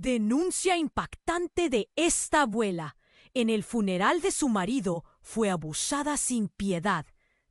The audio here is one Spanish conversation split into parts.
Denuncia impactante de esta abuela. En el funeral de su marido fue abusada sin piedad.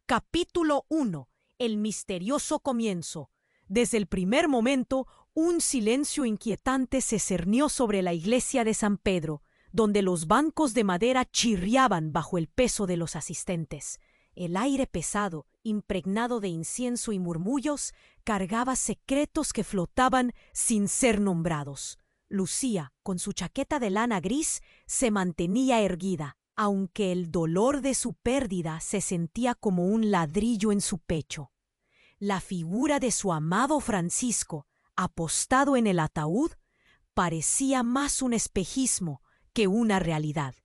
Capítulo 1. El misterioso comienzo. Desde el primer momento, un silencio inquietante se cernió sobre la iglesia de San Pedro, donde los bancos de madera chirriaban bajo el peso de los asistentes. El aire pesado, impregnado de incienso y murmullos, cargaba secretos que flotaban sin ser nombrados. Lucía, con su chaqueta de lana gris, se mantenía erguida, aunque el dolor de su pérdida se sentía como un ladrillo en su pecho. La figura de su amado Francisco, apostado en el ataúd, parecía más un espejismo que una realidad.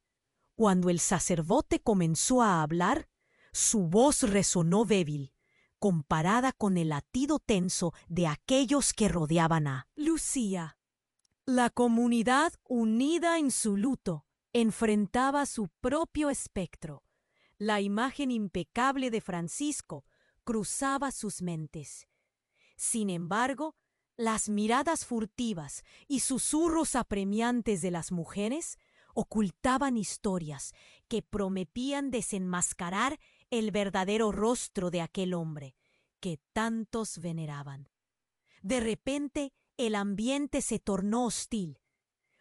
Cuando el sacerdote comenzó a hablar, su voz resonó débil, comparada con el latido tenso de aquellos que rodeaban a Lucía. La comunidad, unida en su luto, enfrentaba su propio espectro. La imagen impecable de Francisco cruzaba sus mentes. Sin embargo, las miradas furtivas y susurros apremiantes de las mujeres ocultaban historias que prometían desenmascarar el verdadero rostro de aquel hombre que tantos veneraban. De repente, el ambiente se tornó hostil.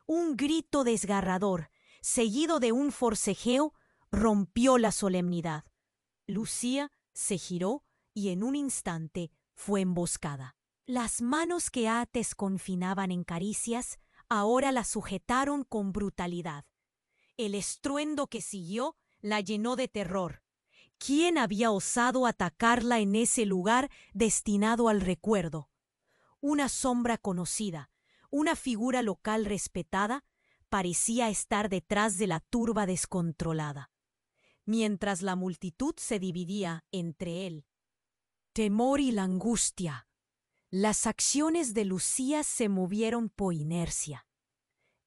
Un grito desgarrador, seguido de un forcejeo, rompió la solemnidad. Lucía se giró y en un instante fue emboscada. Las manos que antes confinaban en caricias, ahora la sujetaron con brutalidad. El estruendo que siguió la llenó de terror. ¿Quién había osado atacarla en ese lugar destinado al recuerdo? Una sombra conocida, una figura local respetada, parecía estar detrás de la turba descontrolada. Mientras la multitud se dividía entre el temor y la angustia, las acciones de Lucía se movieron por inercia.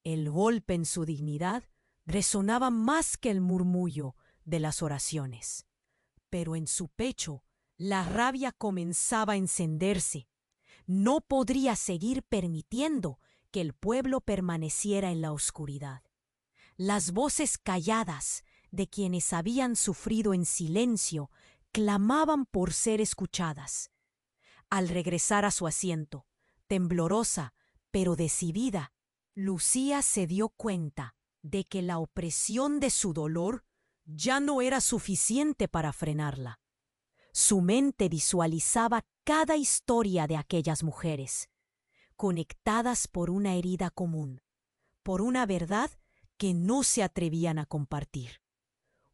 El golpe en su dignidad resonaba más que el murmullo de las oraciones. Pero en su pecho la rabia comenzaba a encenderse. No podría seguir permitiendo que el pueblo permaneciera en la oscuridad. Las voces calladas de quienes habían sufrido en silencio clamaban por ser escuchadas. Al regresar a su asiento, temblorosa pero decidida, Lucía se dio cuenta de que la opresión de su dolor ya no era suficiente para frenarla. Su mente visualizaba cada historia de aquellas mujeres, conectadas por una herida común, por una verdad que no se atrevían a compartir.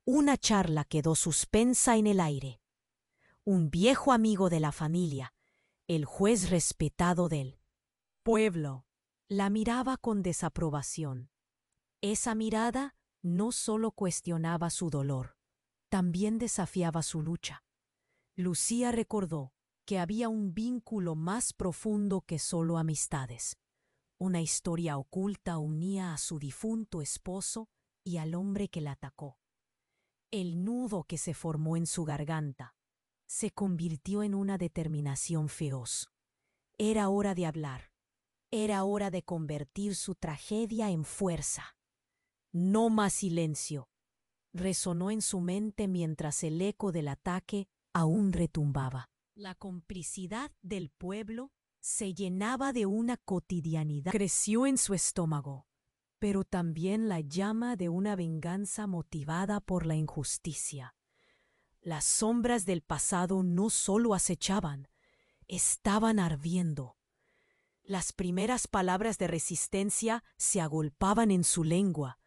Una charla quedó suspensa en el aire. Un viejo amigo de la familia, el juez respetado del pueblo, la miraba con desaprobación. Esa mirada no solo cuestionaba su dolor, también desafiaba su lucha. Lucía recordó que había un vínculo más profundo que solo amistades. Una historia oculta unía a su difunto esposo y al hombre que la atacó. El nudo que se formó en su garganta se convirtió en una determinación feroz. Era hora de hablar. Era hora de convertir su tragedia en fuerza. No más silencio. Resonó en su mente mientras el eco del ataque aún retumbaba. La complicidad del pueblo se llenaba de una cotidianidad. Creció en su estómago, pero también la llama de una venganza motivada por la injusticia. Las sombras del pasado no solo acechaban, estaban ardiendo. Las primeras palabras de resistencia se agolpaban en su lengua,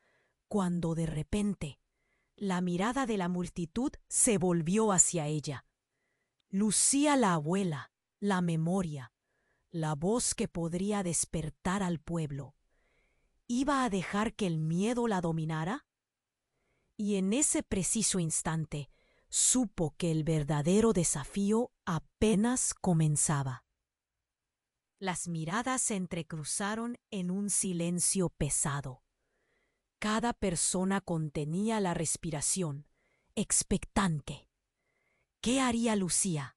cuando de repente la mirada de la multitud se volvió hacia ella. Lucía la abuela, la memoria, la voz que podría despertar al pueblo. ¿Iba a dejar que el miedo la dominara? Y en ese preciso instante supo que el verdadero desafío apenas comenzaba. Las miradas se entrecruzaron en un silencio pesado. Cada persona contenía la respiración, expectante. ¿Qué haría Lucía?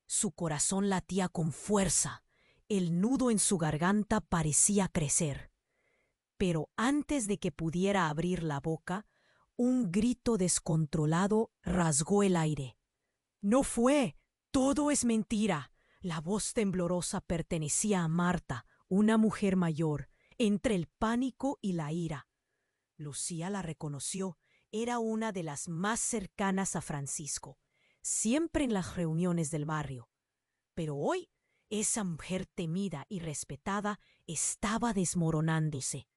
Su corazón latía con fuerza. El nudo en su garganta parecía crecer. Pero antes de que pudiera abrir la boca, un grito descontrolado rasgó el aire. «¡No fue! ¡Todo es mentira!». La voz temblorosa pertenecía a Marta, una mujer mayor, entre el pánico y la ira. Lucía la reconoció. Era una de las más cercanas a Francisco, siempre en las reuniones del barrio. Pero hoy, esa mujer temida y respetada estaba desmoronándose.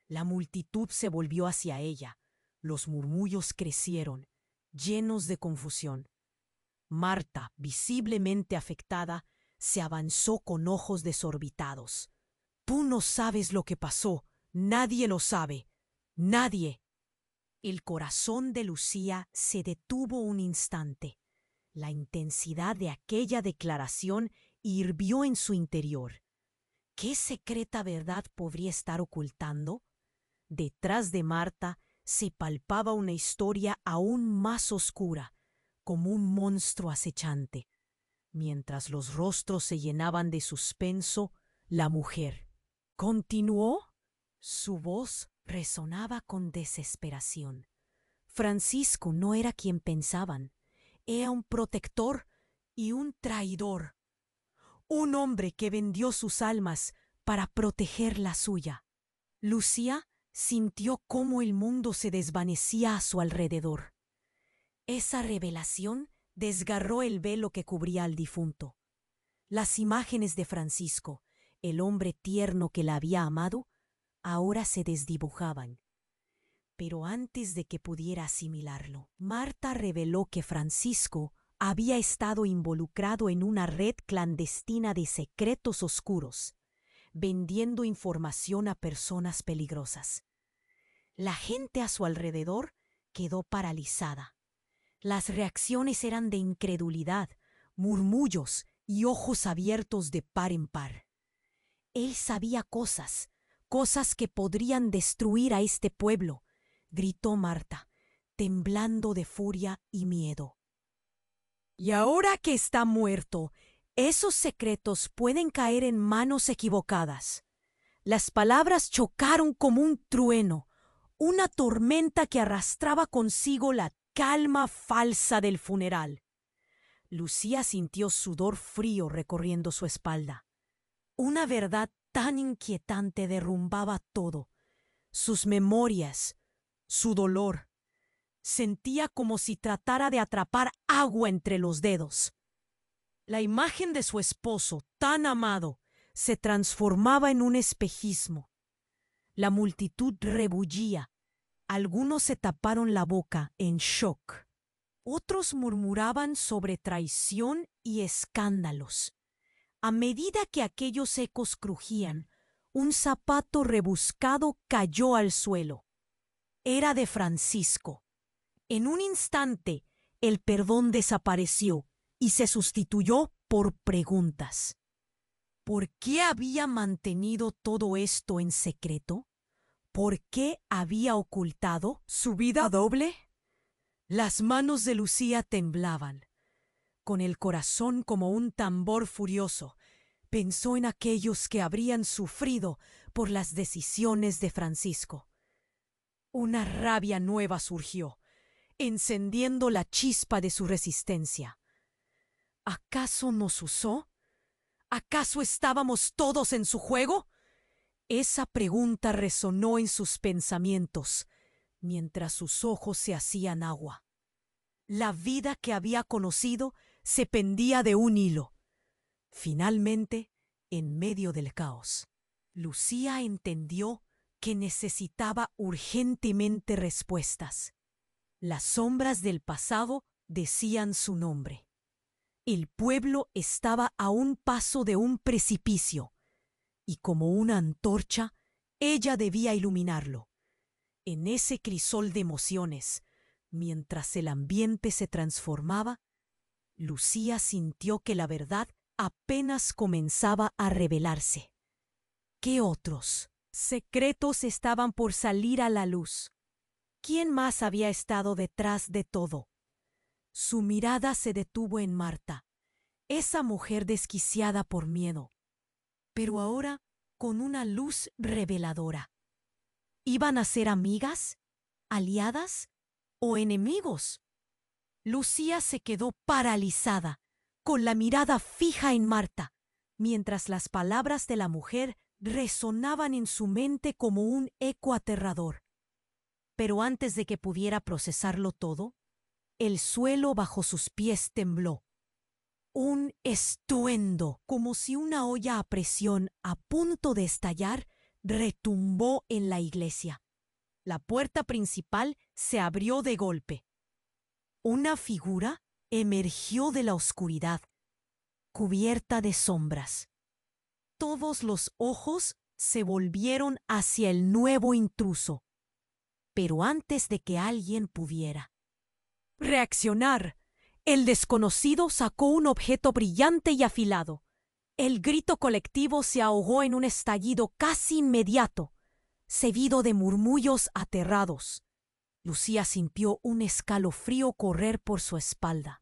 La multitud se volvió hacia ella. Los murmullos crecieron, llenos de confusión. Marta, visiblemente afectada, se avanzó con ojos desorbitados. «Tú no sabes lo que pasó. Nadie lo sabe. Nadie». El corazón de Lucía se detuvo un instante. La intensidad de aquella declaración hirvió en su interior. ¿Qué secreta verdad podría estar ocultando? Detrás de Marta se palpaba una historia aún más oscura, como un monstruo acechante. Mientras los rostros se llenaban de suspenso, la mujer continuó. Su voz resonaba con desesperación. Francisco no era quien pensaban. Era un protector y un traidor. Un hombre que vendió sus almas para proteger la suya. Lucía sintió cómo el mundo se desvanecía a su alrededor. Esa revelación desgarró el velo que cubría al difunto. Las imágenes de Francisco, el hombre tierno que la había amado, ahora se desdibujaban. Pero antes de que pudiera asimilarlo, Marta reveló que Francisco había estado involucrado en una red clandestina de secretos oscuros, vendiendo información a personas peligrosas. La gente a su alrededor quedó paralizada. Las reacciones eran de incredulidad, murmullos y ojos abiertos de par en par. Él sabía cosas que podrían destruir a este pueblo, gritó Marta, temblando de furia y miedo. Y ahora que está muerto, esos secretos pueden caer en manos equivocadas. Las palabras chocaron como un trueno, una tormenta que arrastraba consigo la calma falsa del funeral. Lucía sintió sudor frío recorriendo su espalda. Una verdad tan inquietante derrumbaba todo: sus memorias, su dolor. Sentía como si tratara de atrapar agua entre los dedos. La imagen de su esposo, tan amado, se transformaba en un espejismo. La multitud rebullía. Algunos se taparon la boca en shock. Otros murmuraban sobre traición y escándalos. A medida que aquellos ecos crujían, un zapato rebuscado cayó al suelo. Era de Francisco. En un instante, el perdón desapareció y se sustituyó por preguntas. ¿Por qué había mantenido todo esto en secreto? ¿Por qué había ocultado su vida doble? Las manos de Lucía temblaban. Con el corazón como un tambor furioso, pensó en aquellos que habrían sufrido por las decisiones de Francisco. Una rabia nueva surgió, encendiendo la chispa de su resistencia. ¿Acaso nos usó? ¿Acaso estábamos todos en su juego? Esa pregunta resonó en sus pensamientos, mientras sus ojos se hacían agua. La vida que había conocido se pendía de un hilo. Finalmente, en medio del caos, Lucía entendió que necesitaba urgentemente respuestas. Las sombras del pasado decían su nombre. El pueblo estaba a un paso de un precipicio, y como una antorcha, ella debía iluminarlo. En ese crisol de emociones, mientras el ambiente se transformaba, Lucía sintió que la verdad apenas comenzaba a revelarse. ¿Qué otros secretos estaban por salir a la luz? ¿Quién más había estado detrás de todo? Su mirada se detuvo en Marta, esa mujer desquiciada por miedo, pero ahora con una luz reveladora. ¿Iban a ser amigas, aliadas o enemigos? Lucía se quedó paralizada, con la mirada fija en Marta, mientras las palabras de la mujer resonaban en su mente como un eco aterrador. Pero antes de que pudiera procesarlo todo, el suelo bajo sus pies tembló. Un estruendo, como si una olla a presión a punto de estallar, retumbó en la iglesia. La puerta principal se abrió de golpe. Una figura emergió de la oscuridad, cubierta de sombras. Todos los ojos se volvieron hacia el nuevo intruso. Pero antes de que alguien pudiera reaccionar, el desconocido sacó un objeto brillante y afilado. El grito colectivo se ahogó en un estallido casi inmediato, seguido de murmullos aterrados. Lucía sintió un escalofrío correr por su espalda.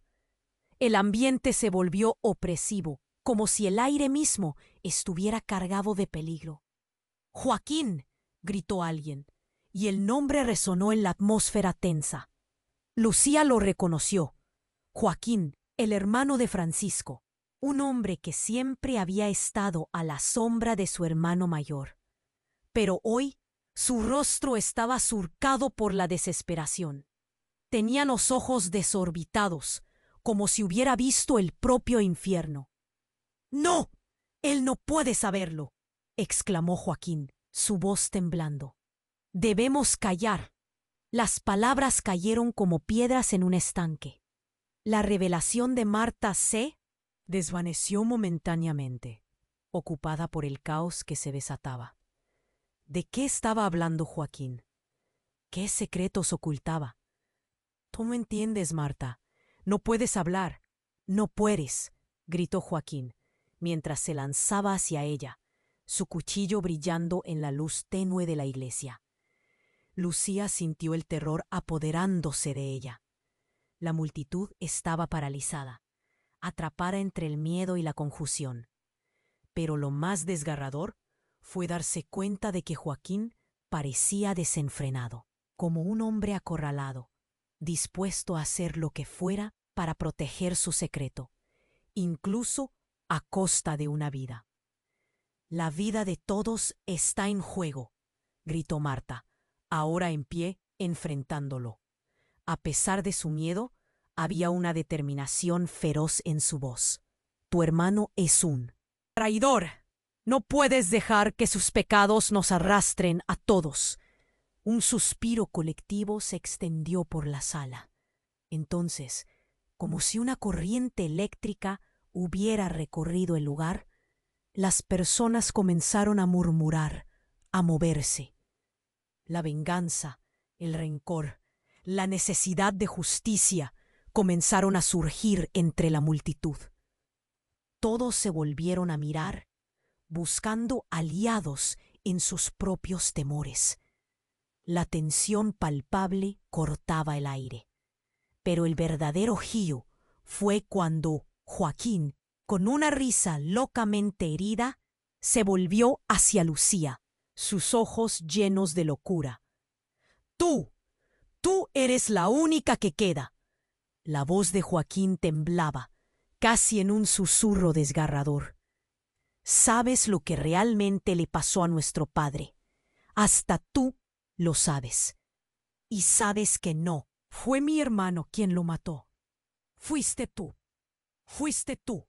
El ambiente se volvió opresivo, como si el aire mismo estuviera cargado de peligro. «¡Joaquín!», gritó alguien, y el nombre resonó en la atmósfera tensa. Lucía lo reconoció. Joaquín, el hermano de Francisco, un hombre que siempre había estado a la sombra de su hermano mayor. Pero hoy su rostro estaba surcado por la desesperación. Tenía los ojos desorbitados, como si hubiera visto el propio infierno. «¡No! Él no puede saberlo», exclamó Joaquín, su voz temblando. «Debemos callar». Las palabras cayeron como piedras en un estanque. La revelación de Marta se desvaneció momentáneamente, ocupada por el caos que se desataba. ¿De qué estaba hablando Joaquín? ¿Qué secretos ocultaba? «Tú no entiendes, Marta. No puedes hablar. No puedes», gritó Joaquín, mientras se lanzaba hacia ella, su cuchillo brillando en la luz tenue de la iglesia. Lucía sintió el terror apoderándose de ella. La multitud estaba paralizada, atrapada entre el miedo y la confusión. Pero lo más desgarrador fue darse cuenta de que Joaquín parecía desenfrenado, como un hombre acorralado, dispuesto a hacer lo que fuera para proteger su secreto, incluso a costa de una vida. «La vida de todos está en juego», gritó Marta, ahora en pie, enfrentándolo. A pesar de su miedo, había una determinación feroz en su voz. «Tu hermano es un traidor. No puedes dejar que sus pecados nos arrastren a todos». Un suspiro colectivo se extendió por la sala. Entonces, como si una corriente eléctrica hubiera recorrido el lugar, las personas comenzaron a murmurar, a moverse. La venganza, el rencor, la necesidad de justicia comenzaron a surgir entre la multitud. Todos se volvieron a mirar, buscando aliados en sus propios temores. La tensión palpable cortaba el aire. Pero el verdadero giro fue cuando Joaquín, con una risa locamente herida, se volvió hacia Lucía, sus ojos llenos de locura. «¡Tú! ¡Tú eres la única que queda!». La voz de Joaquín temblaba, casi en un susurro desgarrador. «¿Sabes lo que realmente le pasó a nuestro padre? Hasta tú lo sabes. Y sabes que no fue mi hermano quien lo mató. Fuiste tú. Fuiste tú».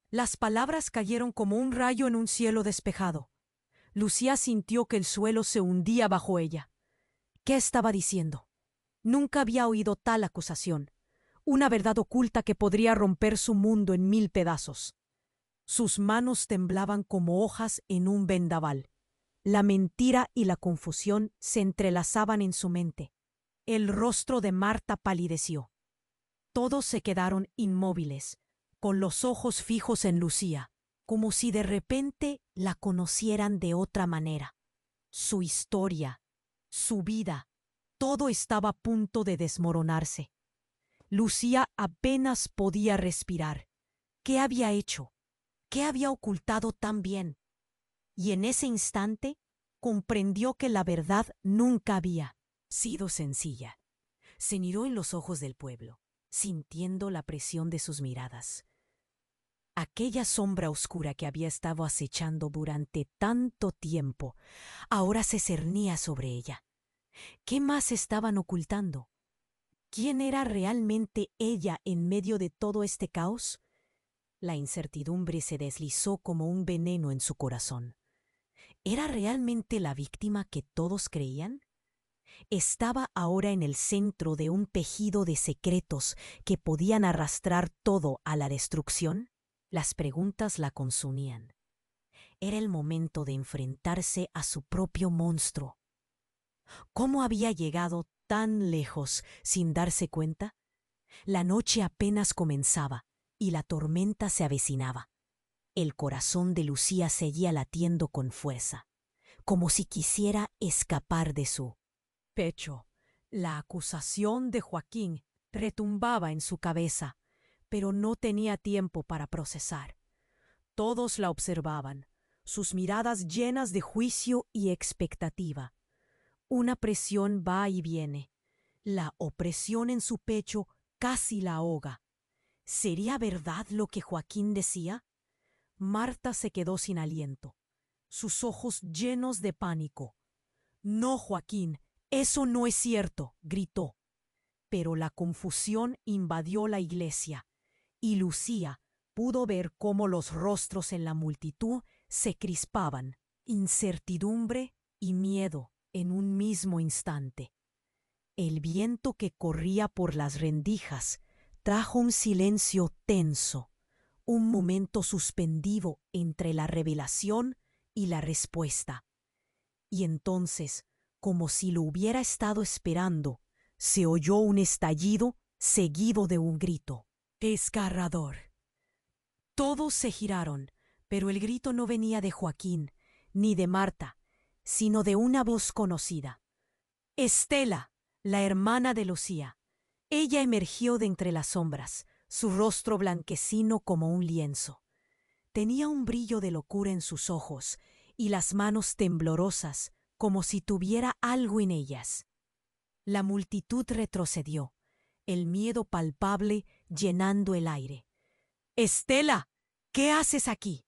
Las palabras cayeron como un rayo en un cielo despejado. Lucía sintió que el suelo se hundía bajo ella. ¿Qué estaba diciendo? Nunca había oído tal acusación, una verdad oculta que podría romper su mundo en 1000 pedazos. Sus manos temblaban como hojas en un vendaval. La mentira y la confusión se entrelazaban en su mente. El rostro de Marta palideció. Todos se quedaron inmóviles, con los ojos fijos en Lucía, como si de repente la conocieran de otra manera. Su historia, su vida, todo estaba a punto de desmoronarse. Lucía apenas podía respirar. ¿Qué había hecho? ¿Qué había ocultado tan bien? Y en ese instante, comprendió que la verdad nunca había sido sencilla. Se miró en los ojos del pueblo, sintiendo la presión de sus miradas. Aquella sombra oscura que había estado acechando durante tanto tiempo, ahora se cernía sobre ella. ¿Qué más estaban ocultando? ¿Quién era realmente ella en medio de todo este caos? La incertidumbre se deslizó como un veneno en su corazón. ¿Era realmente la víctima que todos creían? Estaba ahora en el centro de un tejido de secretos que podían arrastrar todo a la destrucción. Las preguntas la consumían. Era el momento de enfrentarse a su propio monstruo. ¿Cómo había llegado tan lejos sin darse cuenta? La noche apenas comenzaba y la tormenta se avecinaba. El corazón de Lucía seguía latiendo con fuerza, como si quisiera escapar de su pecho. La acusación de Joaquín retumbaba en su cabeza, pero no tenía tiempo para procesar. Todos la observaban, sus miradas llenas de juicio y expectativa. Una presión va y viene. La opresión en su pecho casi la ahoga. ¿Sería verdad lo que Joaquín decía? Marta se quedó sin aliento, sus ojos llenos de pánico. «No, Joaquín, eso no es cierto», gritó. Pero la confusión invadió la iglesia, y Lucía pudo ver cómo los rostros en la multitud se crispaban, incertidumbre y miedo en un mismo instante. El viento que corría por las rendijas trajo un silencio tenso, un momento suspendido entre la revelación y la respuesta. Y entonces, como si lo hubiera estado esperando, se oyó un estallido seguido de un grito desgarrador. Todos se giraron, pero el grito no venía de Joaquín ni de Marta, sino de una voz conocida. Estela, la hermana de Lucía. Ella emergió de entre las sombras, su rostro blanquecino como un lienzo. Tenía un brillo de locura en sus ojos y las manos temblorosas, como si tuviera algo en ellas. La multitud retrocedió, el miedo palpable llenando el aire. «Estela, ¿qué haces aquí?»,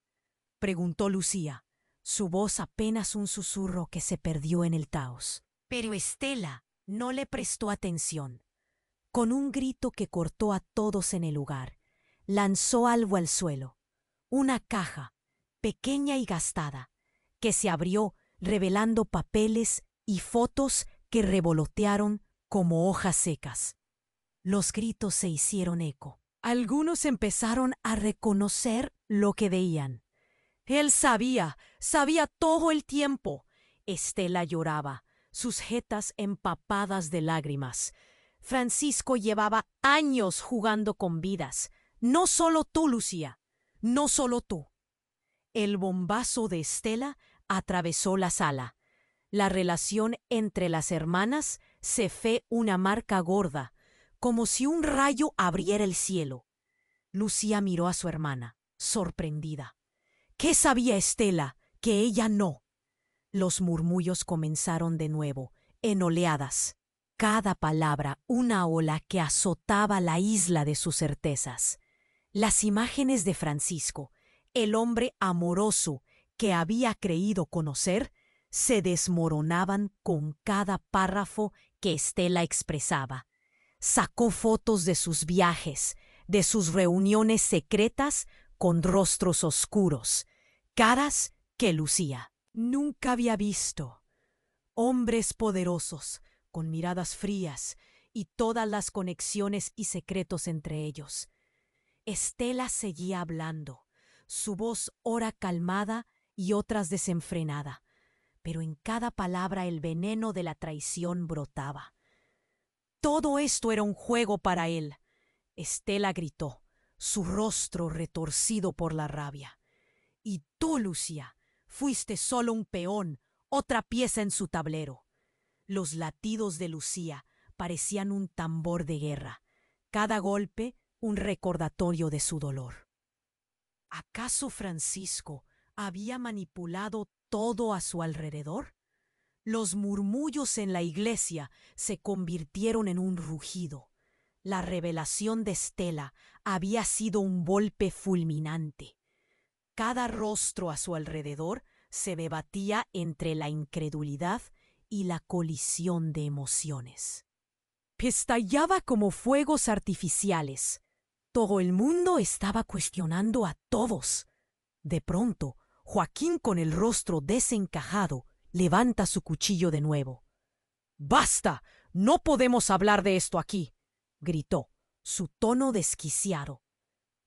preguntó Lucía, su voz apenas un susurro que se perdió en el caos. Pero Estela no le prestó atención. Con un grito que cortó a todos en el lugar, lanzó algo al suelo, una caja, pequeña y gastada, que se abrió revelando papeles y fotos que revolotearon como hojas secas. Los gritos se hicieron eco. Algunos empezaron a reconocer lo que veían. Él sabía todo el tiempo. Estela lloraba, sus jetas empapadas de lágrimas. Francisco llevaba años jugando con vidas. No solo tú, Lucía, no solo tú. El bombazo de Estela atravesó la sala. La relación entre las hermanas se fue una marca gorda, como si un rayo abriera el cielo. Lucía miró a su hermana, sorprendida. ¿Qué sabía Estela que ella no? Los murmullos comenzaron de nuevo, en oleadas. Cada palabra una ola que azotaba la isla de sus certezas. Las imágenes de Francisco, el hombre amoroso que había creído conocer, se desmoronaban con cada párrafo que Estela expresaba. Sacó fotos de sus viajes, de sus reuniones secretas con rostros oscuros, caras que Lucía nunca había visto. Hombres poderosos, con miradas frías y todas las conexiones y secretos entre ellos. Estela seguía hablando, su voz ora calmada y otras desenfrenada, pero en cada palabra el veneno de la traición brotaba. Todo esto era un juego para él. Estela gritó, su rostro retorcido por la rabia. Y tú, Lucía, fuiste solo un peón, otra pieza en su tablero. Los latidos de Lucía parecían un tambor de guerra, cada golpe un recordatorio de su dolor. ¿Acaso Francisco había manipulado todo a su alrededor? Los murmullos en la iglesia se convirtieron en un rugido. La revelación de Stella había sido un golpe fulminante. Cada rostro a su alrededor se debatía entre la incredulidad y la colisión de emociones. Estallaba como fuegos artificiales. Todo el mundo estaba cuestionando a todos. De pronto, Joaquín, con el rostro desencajado, levanta su cuchillo de nuevo. ¡Basta! No podemos hablar de esto aquí, gritó, su tono desquiciado.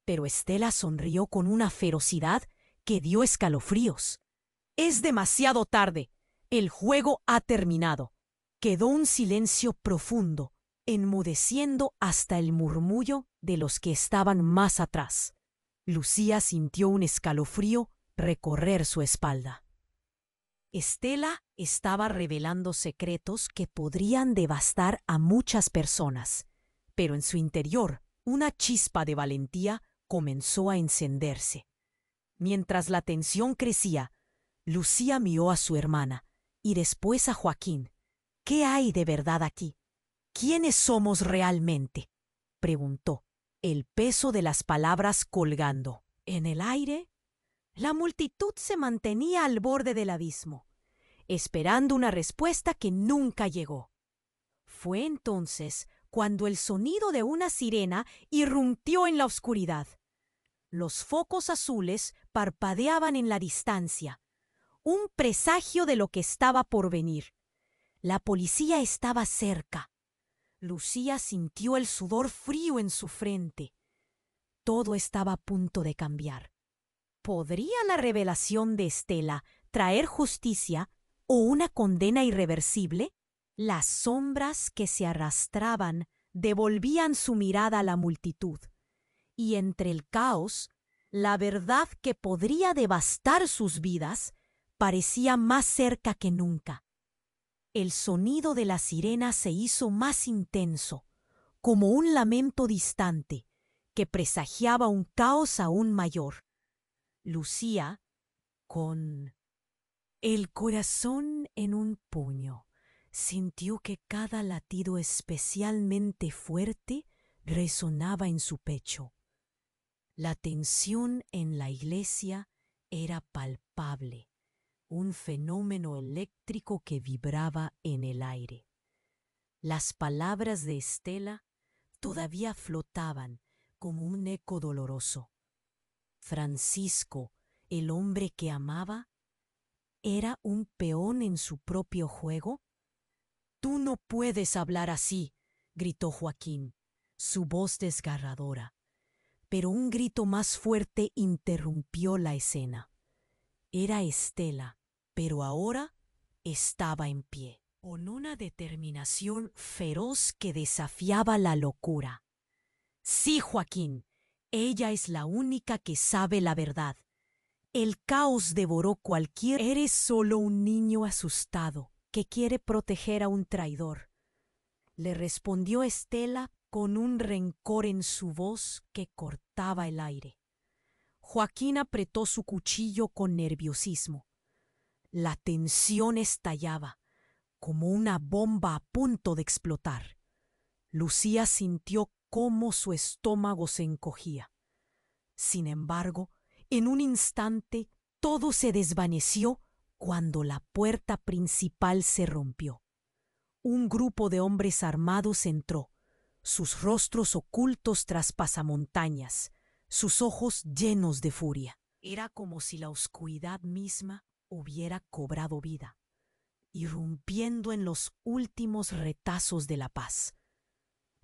Pero Stella sonrió con una ferocidad que dio escalofríos. Es demasiado tarde. El juego ha terminado. Quedó un silencio profundo, enmudeciendo hasta el murmullo de los que estaban más atrás. Lucía sintió un escalofrío recorrer su espalda. Stella estaba revelando secretos que podrían devastar a muchas personas, pero en su interior una chispa de valentía comenzó a encenderse. Mientras la tensión crecía, Lucía miró a su hermana y después a Joaquín. ¿Qué hay de verdad aquí? ¿Quiénes somos realmente?, preguntó, el peso de las palabras colgando. En el aire, la multitud se mantenía al borde del abismo, esperando una respuesta que nunca llegó. Fue entonces cuando el sonido de una sirena irrumpió en la oscuridad. Los focos azules parpadeaban en la distancia, un presagio de lo que estaba por venir. La policía estaba cerca. Lucía sintió el sudor frío en su frente. Todo estaba a punto de cambiar. ¿Podría la revelación de Stella traer justicia o una condena irreversible? Las sombras que se arrastraban devolvían su mirada a la multitud, y entre el caos, la verdad que podría devastar sus vidas parecía más cerca que nunca. El sonido de la sirena se hizo más intenso, como un lamento distante que presagiaba un caos aún mayor. Lucía, con el corazón en un puño, sintió que cada latido especialmente fuerte resonaba en su pecho. La tensión en la iglesia era palpable, un fenómeno eléctrico que vibraba en el aire. Las palabras de Stella todavía flotaban como un eco doloroso. Francisco, el hombre que amaba, ¿era un peón en su propio juego? «Tú no puedes hablar así», gritó Joaquín, su voz desgarradora. Pero un grito más fuerte interrumpió la escena. Era Stella, pero ahora estaba en pie, con una determinación feroz que desafiaba la locura. «Sí, Joaquín, ella es la única que sabe la verdad. El caos devoró cualquier... Eres solo un niño asustado que quiere proteger a un traidor», le respondió Stella con un rencor en su voz que cortaba el aire. Joaquín apretó su cuchillo con nerviosismo. La tensión estallaba, como una bomba a punto de explotar. Lucía sintió cómo su estómago se encogía. Sin embargo, en un instante todo se desvaneció cuando la puerta principal se rompió. Un grupo de hombres armados entró, sus rostros ocultos tras pasamontañas, sus ojos llenos de furia. Era como si la oscuridad misma hubiera cobrado vida, irrumpiendo en los últimos retazos de la paz.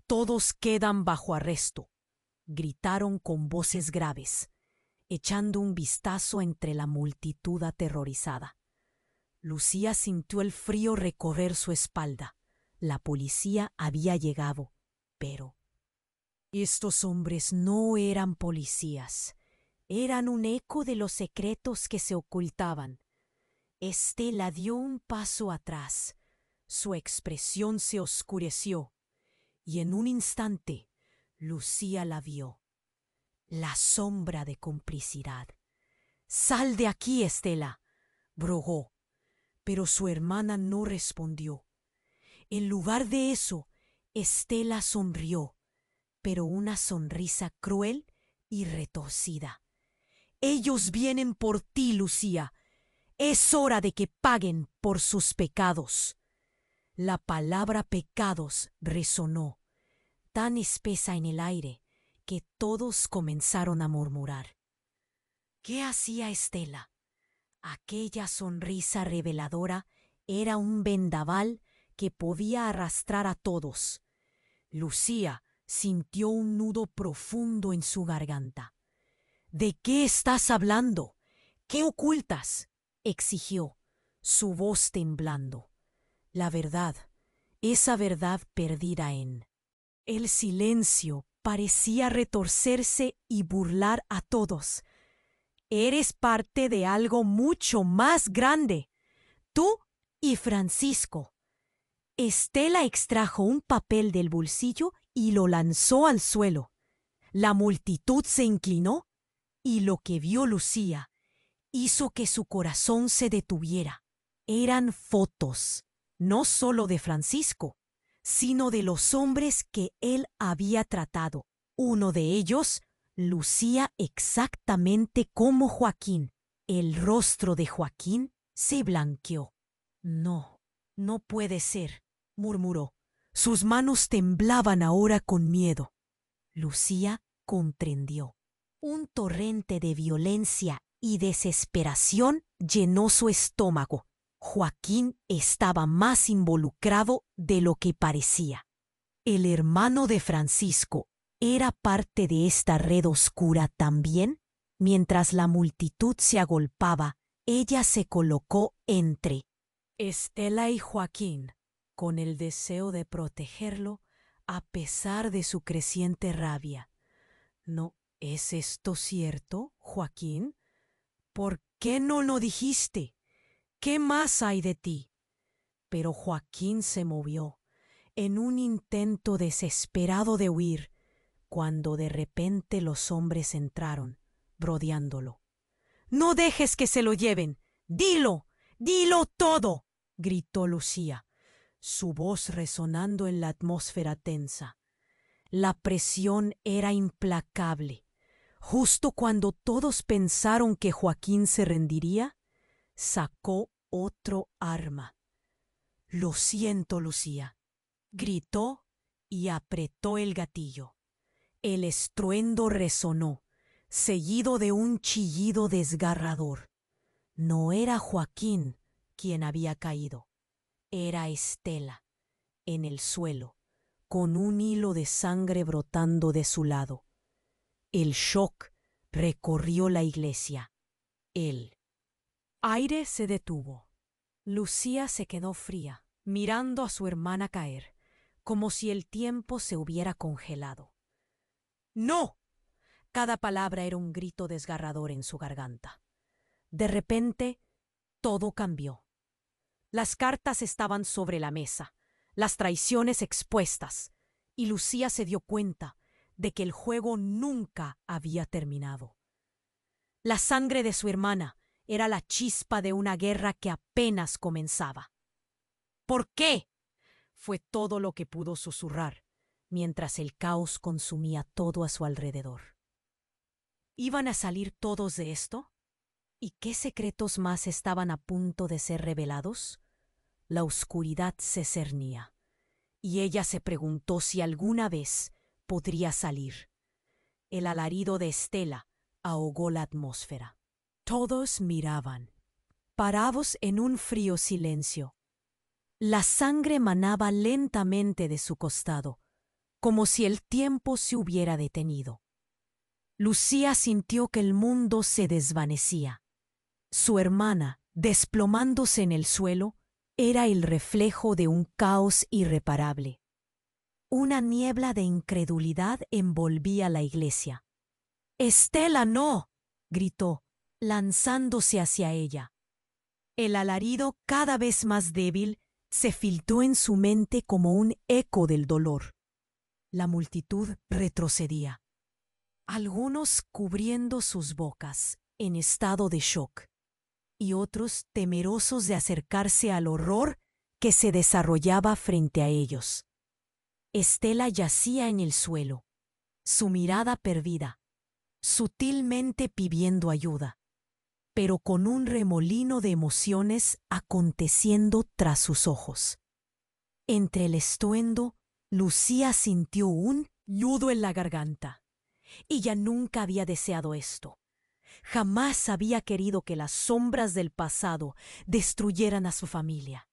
«Todos quedan bajo arresto», gritaron con voces graves, echando un vistazo entre la multitud aterrorizada. Lucía sintió el frío recorrer su espalda. La policía había llegado, pero estos hombres no eran policías. Eran un eco de los secretos que se ocultaban. Stella dio un paso atrás. Su expresión se oscureció, y en un instante Lucía la vio. La sombra de complicidad. «Sal de aquí, Stella», rogó. Pero su hermana no respondió. En lugar de eso, Estela sonrió, pero una sonrisa cruel y retorcida. Ellos vienen por ti, Lucía. Es hora de que paguen por sus pecados. La palabra pecados resonó, tan espesa en el aire, que todos comenzaron a murmurar. ¿Qué hacía Estela? Aquella sonrisa reveladora era un vendaval que podía arrastrar a todos. Lucía sintió un nudo profundo en su garganta. ¿De qué estás hablando? ¿Qué ocultas?, exigió, su voz temblando. La verdad, esa verdad perdida en... El silencio parecía retorcerse y burlar a todos. Eres parte de algo mucho más grande. Tú y Francisco. Estela extrajo un papel del bolsillo y lo lanzó al suelo. La multitud se inclinó y lo que vio Lucía hizo que su corazón se detuviera. Eran fotos, no solo de Francisco, sino de los hombres que él había tratado. Uno de ellos lucía exactamente como Joaquín. El rostro de Joaquín se blanqueó. No, no puede ser, murmuró. Sus manos temblaban ahora con miedo. Lucía comprendió. Un torrente de violencia y desesperación llenó su estómago. Joaquín estaba más involucrado de lo que parecía. ¿El hermano de Francisco era parte de esta red oscura también? Mientras la multitud se agolpaba, ella se colocó entre Estela y Joaquín, con el deseo de protegerlo a pesar de su creciente rabia. ¿No es esto cierto, Joaquín? ¿Por qué no lo dijiste? ¿Qué más hay de ti? Pero Joaquín se movió, en un intento desesperado de huir, cuando de repente los hombres entraron, rodeándolo. «¡No dejes que se lo lleven! ¡Dilo! ¡Dilo todo!», gritó Lucía, su voz resonando en la atmósfera tensa. La presión era implacable. Justo cuando todos pensaron que Joaquín se rendiría, sacó otro arma. «Lo siento, Lucía», gritó y apretó el gatillo. El estruendo resonó, seguido de un chillido desgarrador. No era Joaquín quien había caído, era Estela, en el suelo, con un hilo de sangre brotando de su lado. El shock recorrió la iglesia. El aire se detuvo. Lucía se quedó fría, mirando a su hermana caer, como si el tiempo se hubiera congelado. ¡No! Cada palabra era un grito desgarrador en su garganta. De repente, todo cambió. Las cartas estaban sobre la mesa, las traiciones expuestas, y Lucía se dio cuenta de que el juego nunca había terminado. La sangre de su hermana era la chispa de una guerra que apenas comenzaba. «¿Por qué?», fue todo lo que pudo susurrar, mientras el caos consumía todo a su alrededor. ¿Iban a salir todos de esto? ¿Y qué secretos más estaban a punto de ser revelados? La oscuridad se cernía, y ella se preguntó si alguna vez podría salir. El alarido de Estela ahogó la atmósfera. Todos miraban, parados en un frío silencio. La sangre manaba lentamente de su costado, como si el tiempo se hubiera detenido. Lucía sintió que el mundo se desvanecía. Su hermana, desplomándose en el suelo, era el reflejo de un caos irreparable. Una niebla de incredulidad envolvía la iglesia. «¡Estela, no!», gritó, lanzándose hacia ella. El alarido, cada vez más débil, se filtró en su mente como un eco del dolor. La multitud retrocedía, algunos cubriendo sus bocas, en estado de shock. y otros temerosos de acercarse al horror que se desarrollaba frente a ellos. Estela yacía en el suelo, su mirada perdida, sutilmente pidiendo ayuda, pero con un remolino de emociones aconteciendo tras sus ojos. Entre el estruendo, Lucía sintió un nudo en la garganta. Ella nunca había deseado esto. Jamás había querido que las sombras del pasado destruyeran a su familia.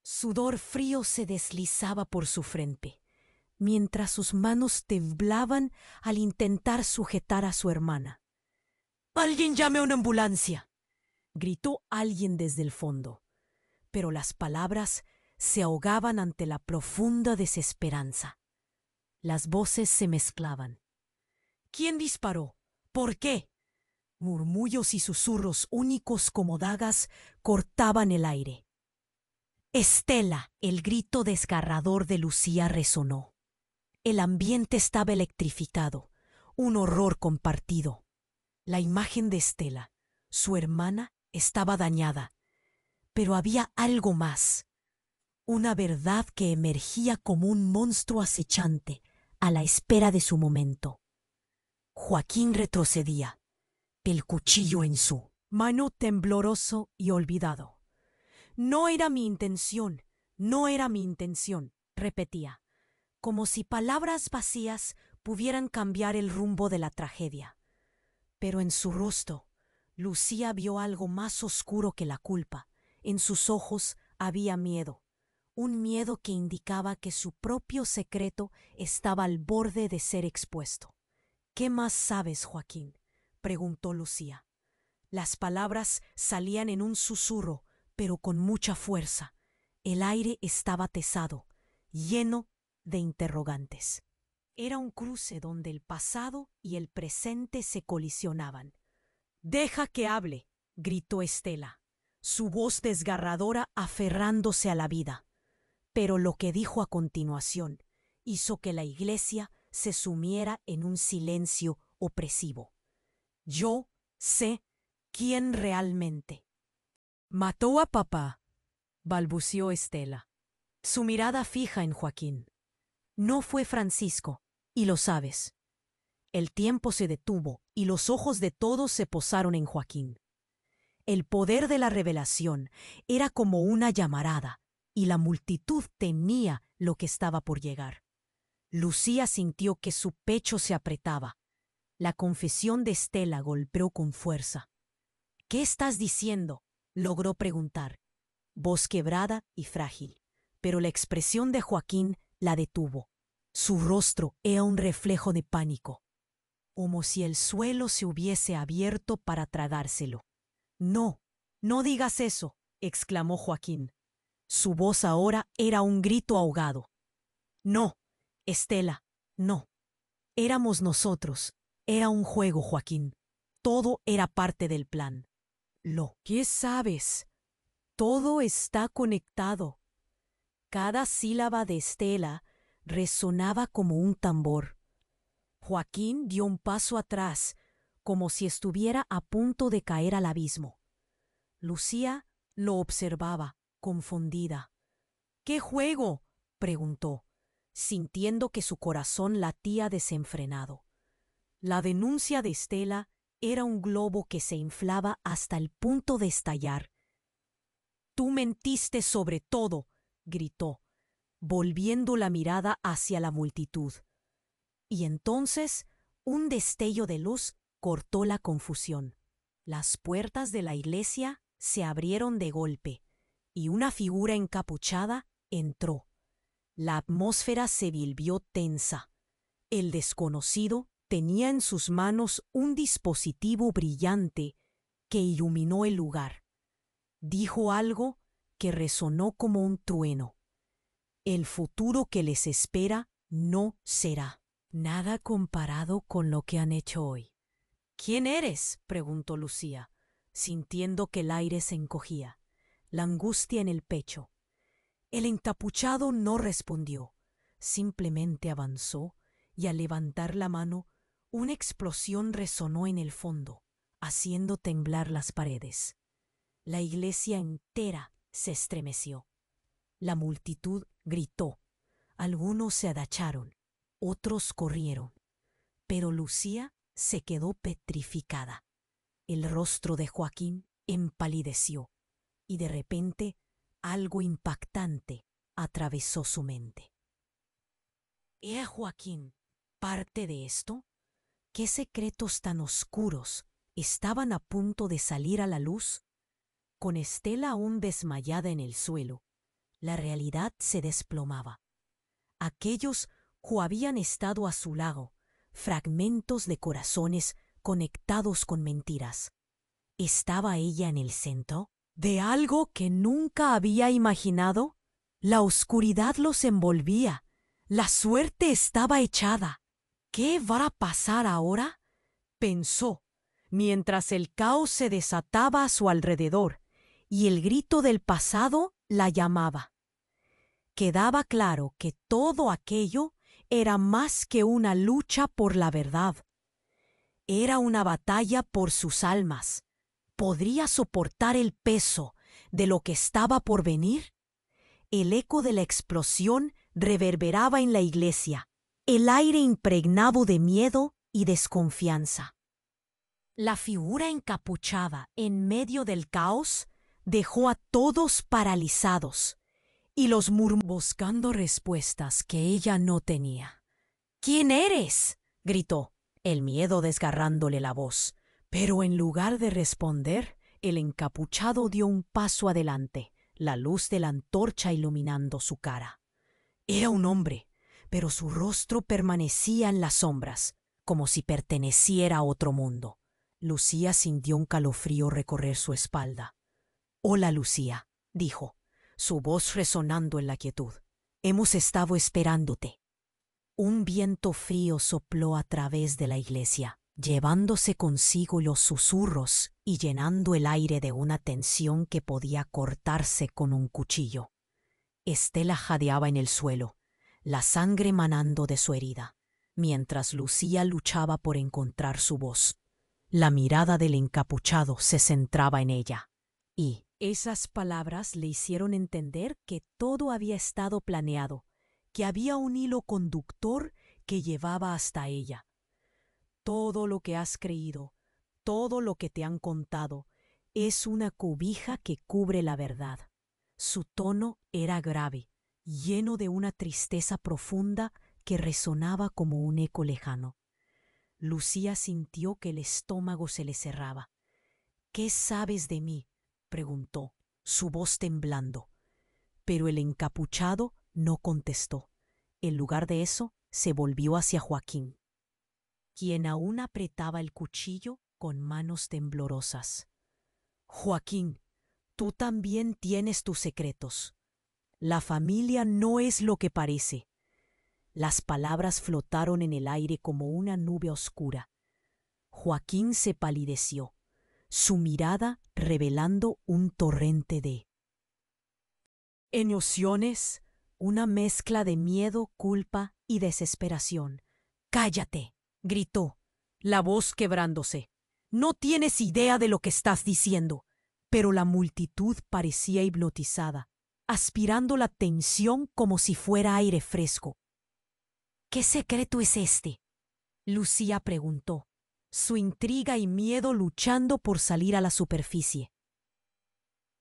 Sudor frío se deslizaba por su frente, mientras sus manos temblaban al intentar sujetar a su hermana. «¡Alguien llame a una ambulancia!», gritó alguien desde el fondo, pero las palabras se ahogaban ante la profunda desesperanza. Las voces se mezclaban. «¿Quién disparó? ¿Por qué?». Murmullos y susurros únicos como dagas cortaban el aire. «Estela», el grito desgarrador de Lucía resonó. El ambiente estaba electrificado, un horror compartido. La imagen de Estela, su hermana, estaba dañada, pero había algo más. Una verdad que emergía como un monstruo acechante a la espera de su momento. Joaquín retrocedía, el cuchillo en su mano, tembloroso y olvidado. «No era mi intención, no era mi intención», repetía, como si palabras vacías pudieran cambiar el rumbo de la tragedia. Pero en su rostro, Lucía vio algo más oscuro que la culpa. En sus ojos había miedo, un miedo que indicaba que su propio secreto estaba al borde de ser expuesto. «¿Qué más sabes, Joaquín?», preguntó Lucía. Las palabras salían en un susurro, pero con mucha fuerza. El aire estaba atesado, lleno de interrogantes. Era un cruce donde el pasado y el presente se colisionaban. «Deja que hable», gritó Estela, su voz desgarradora aferrándose a la vida. Pero lo que dijo a continuación hizo que la iglesia se sumiera en un silencio opresivo. «Yo sé quién realmente». «Mató a papá», balbuceó Estela, su mirada fija en Joaquín. «No fue Francisco, y lo sabes». El tiempo se detuvo y los ojos de todos se posaron en Joaquín. El poder de la revelación era como una llamarada, y la multitud temía lo que estaba por llegar. Lucía sintió que su pecho se apretaba. La confesión de Estela golpeó con fuerza. «¿Qué estás diciendo?», logró preguntar, voz quebrada y frágil, pero la expresión de Joaquín la detuvo. Su rostro era un reflejo de pánico, como si el suelo se hubiese abierto para tragárselo. «No, no digas eso», exclamó Joaquín. Su voz ahora era un grito ahogado. «No, Estela, no. Éramos nosotros. Era un juego, Joaquín. Todo era parte del plan». «¿Qué sabes? Todo está conectado». Cada sílaba de Estela resonaba como un tambor. Joaquín dio un paso atrás, como si estuviera a punto de caer al abismo. Lucía lo observaba, confundida. «¿Qué juego?», preguntó, sintiendo que su corazón latía desenfrenado. La denuncia de Estela era un globo que se inflaba hasta el punto de estallar. «Tú mentiste sobre todo», gritó, volviendo la mirada hacia la multitud. Y entonces un destello de luz cortó la confusión. Las puertas de la iglesia se abrieron de golpe, y una figura encapuchada entró. La atmósfera se volvió tensa. El desconocido tenía en sus manos un dispositivo brillante que iluminó el lugar. Dijo algo que resonó como un trueno. «El futuro que les espera no será nada comparado con lo que han hecho hoy». «¿Quién eres?», preguntó Lucía, sintiendo que el aire se encogía, la angustia en el pecho. El encapuchado no respondió, simplemente avanzó, y al levantar la mano, una explosión resonó en el fondo, haciendo temblar las paredes. La iglesia entera se estremeció. La multitud gritó. Algunos se agacharon, otros corrieron. Pero Lucía se quedó petrificada. El rostro de Joaquín empalideció y de repente algo impactante atravesó su mente. ¿Era Joaquín parte de esto? ¿Qué secretos tan oscuros estaban a punto de salir a la luz? Con Estela aún desmayada en el suelo, la realidad se desplomaba. Aquellos que habían estado a su lado, fragmentos de corazones conectados con mentiras. ¿Estaba ella en el centro de algo que nunca había imaginado? La oscuridad los envolvía. La suerte estaba echada. ¿Qué va a pasar ahora?, pensó, mientras el caos se desataba a su alrededor y el grito del pasado la llamaba. Quedaba claro que todo aquello era más que una lucha por la verdad. Era una batalla por sus almas. ¿Podría soportar el peso de lo que estaba por venir? El eco de la explosión reverberaba en la iglesia, el aire impregnado de miedo y desconfianza. La figura encapuchada en medio del caos dejó a todos paralizados y los murmuró buscando respuestas que ella no tenía. «¿Quién eres?», gritó, el miedo desgarrándole la voz. Pero en lugar de responder, el encapuchado dio un paso adelante, la luz de la antorcha iluminando su cara. Era un hombre, pero su rostro permanecía en las sombras, como si perteneciera a otro mundo. Lucía sintió un calofrío recorrer su espalda. «Hola, Lucía», dijo, su voz resonando en la quietud. «Hemos estado esperándote». Un viento frío sopló a través de la iglesia, llevándose consigo los susurros y llenando el aire de una tensión que podía cortarse con un cuchillo. Estela jadeaba en el suelo, la sangre manando de su herida, mientras Lucía luchaba por encontrar su voz. La mirada del encapuchado se centraba en ella, y esas palabras le hicieron entender que todo había estado planeado, que había un hilo conductor que llevaba hasta ella. Todo lo que has creído, todo lo que te han contado, es una cobija que cubre la verdad. Su tono era grave, lleno de una tristeza profunda que resonaba como un eco lejano. Lucía sintió que el estómago se le cerraba. «¿Qué sabes de mí?», preguntó, su voz temblando. Pero el encapuchado no contestó. En lugar de eso, se volvió hacia Joaquín, quien aún apretaba el cuchillo con manos temblorosas. «Joaquín, tú también tienes tus secretos. La familia no es lo que parece». Las palabras flotaron en el aire como una nube oscura. Joaquín se palideció, su mirada revelando un torrente de emociones, una mezcla de miedo, culpa y desesperación. «¡Cállate!», gritó, la voz quebrándose. «No tienes idea de lo que estás diciendo». Pero la multitud parecía hipnotizada, aspirando la tensión como si fuera aire fresco. «¿Qué secreto es este?», Lucía preguntó, su intriga y miedo luchando por salir a la superficie.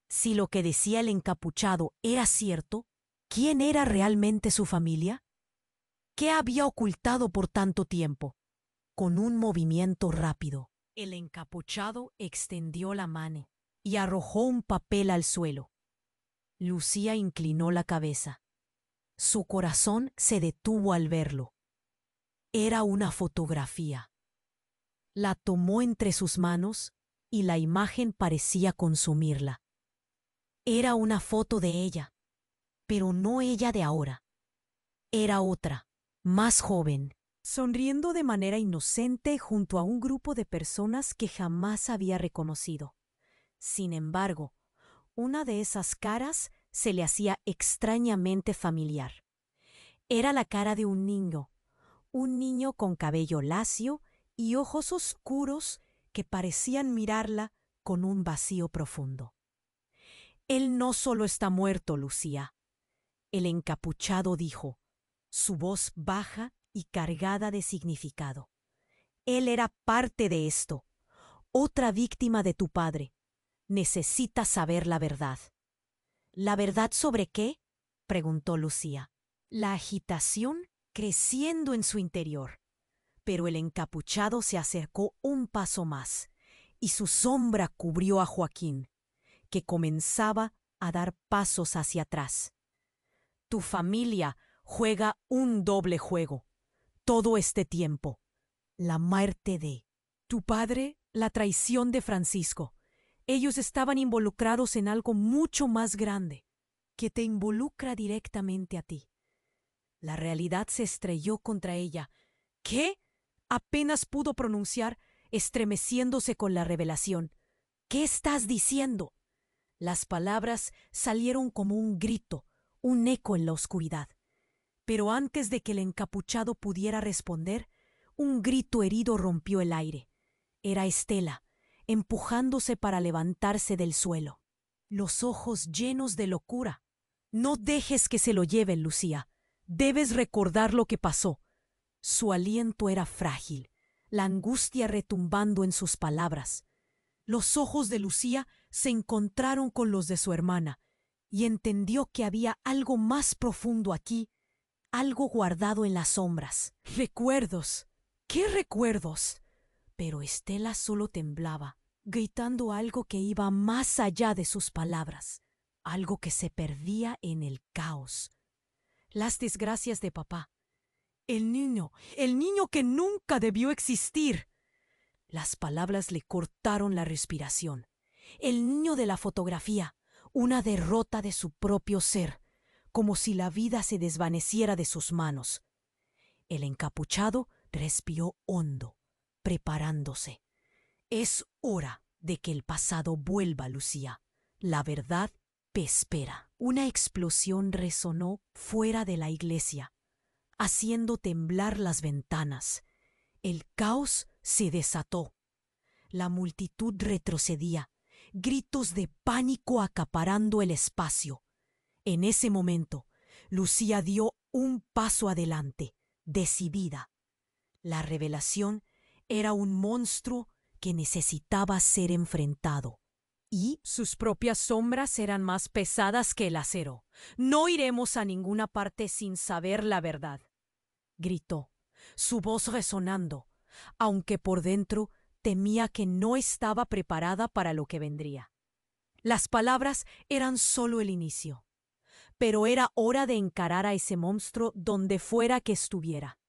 Si lo que decía el encapuchado era cierto, ¿quién era realmente su familia? ¿Qué había ocultado por tanto tiempo? Con un movimiento rápido, el encapuchado extendió la mano y arrojó un papel al suelo. Lucía inclinó la cabeza. Su corazón se detuvo al verlo. Era una fotografía. La tomó entre sus manos y la imagen parecía consumirla. Era una foto de ella, pero no ella de ahora. Era otra, más joven, sonriendo de manera inocente junto a un grupo de personas que jamás había reconocido. Sin embargo, una de esas caras se le hacía extrañamente familiar. Era la cara de un niño con cabello lacio y ojos oscuros que parecían mirarla con un vacío profundo. Él no solo está muerto, Lucía. El encapuchado dijo, su voz baja y cargada de significado. Él era parte de esto, otra víctima de tu padre. Necesitas saber la verdad. ¿La verdad sobre qué? Preguntó Lucía. La agitación creciendo en su interior. Pero el encapuchado se acercó un paso más, y su sombra cubrió a Joaquín, que comenzaba a dar pasos hacia atrás. Tu familia juega un doble juego. Todo este tiempo. La muerte de tu padre, la traición de Francisco. Ellos estaban involucrados en algo mucho más grande, que te involucra directamente a ti. La realidad se estrelló contra ella. ¿Qué? Apenas pudo pronunciar, estremeciéndose con la revelación. ¿Qué estás diciendo? Las palabras salieron como un grito, un eco en la oscuridad. Pero antes de que el encapuchado pudiera responder, un grito herido rompió el aire. Era Estela, empujándose para levantarse del suelo. Los ojos llenos de locura. No dejes que se lo lleven, Lucía. Debes recordar lo que pasó. Su aliento era frágil, la angustia retumbando en sus palabras. Los ojos de Lucía se encontraron con los de su hermana y entendió que había algo más profundo aquí, algo guardado en las sombras. Recuerdos. ¿Qué recuerdos? Pero Estela solo temblaba, gritando algo que iba más allá de sus palabras, algo que se perdía en el caos. Las desgracias de papá. El niño que nunca debió existir. Las palabras le cortaron la respiración. El niño de la fotografía, una derrota de su propio ser, como si la vida se desvaneciera de sus manos. El encapuchado respiró hondo, preparándose. Es hora de que el pasado vuelva, Lucía. La verdad te espera. Una explosión resonó fuera de la iglesia, haciendo temblar las ventanas. El caos se desató. La multitud retrocedía, gritos de pánico acaparando el espacio. En ese momento, Lucía dio un paso adelante, decidida. La revelación era un monstruo que necesitaba ser enfrentado. Y sus propias sombras eran más pesadas que el acero. No iremos a ninguna parte sin saber la verdad, gritó, su voz resonando, aunque por dentro temía que no estaba preparada para lo que vendría. Las palabras eran solo el inicio, pero era hora de encarar a ese monstruo donde fuera que estuviera.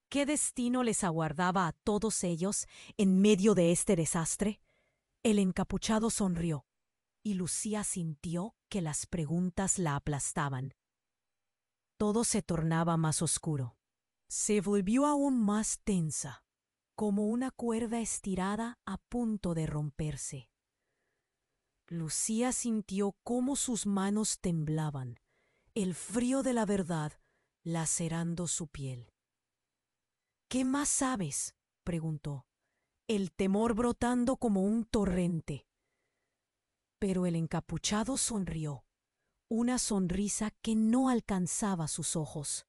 ¿Qué destino les aguardaba a todos ellos en medio de este desastre? El encapuchado sonrió, y Lucía sintió que las preguntas la aplastaban. Todo se tornaba más oscuro. Se volvió aún más tensa, como una cuerda estirada a punto de romperse. Lucía sintió cómo sus manos temblaban, el frío de la verdad lacerando su piel. ¿Qué más sabes?, preguntó, el temor brotando como un torrente. Pero el encapuchado sonrió, una sonrisa que no alcanzaba sus ojos.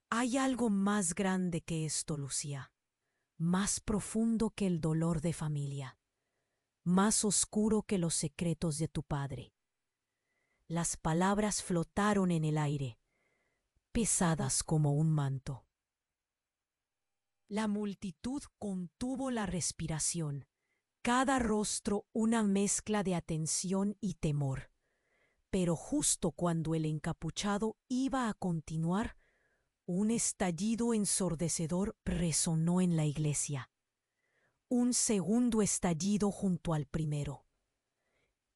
Hay algo más grande que esto, Lucía, más profundo que el dolor de familia, más oscuro que los secretos de tu padre. Las palabras flotaron en el aire, pesadas como un manto. La multitud contuvo la respiración, cada rostro una mezcla de atención y temor. Pero justo cuando el encapuchado iba a continuar, un estallido ensordecedor resonó en la iglesia. Un segundo estallido junto al primero.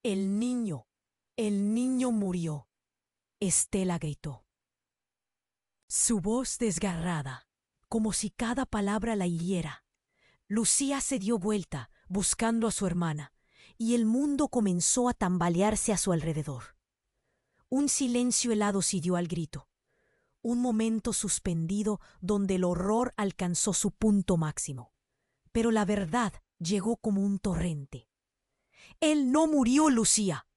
El niño murió, Estela gritó. Su voz desgarrada, como si cada palabra la hiriera. Lucía se dio vuelta, buscando a su hermana, y el mundo comenzó a tambalearse a su alrededor. Un silencio helado siguió al grito. Un momento suspendido donde el horror alcanzó su punto máximo. Pero la verdad llegó como un torrente. Él no murió, Lucía.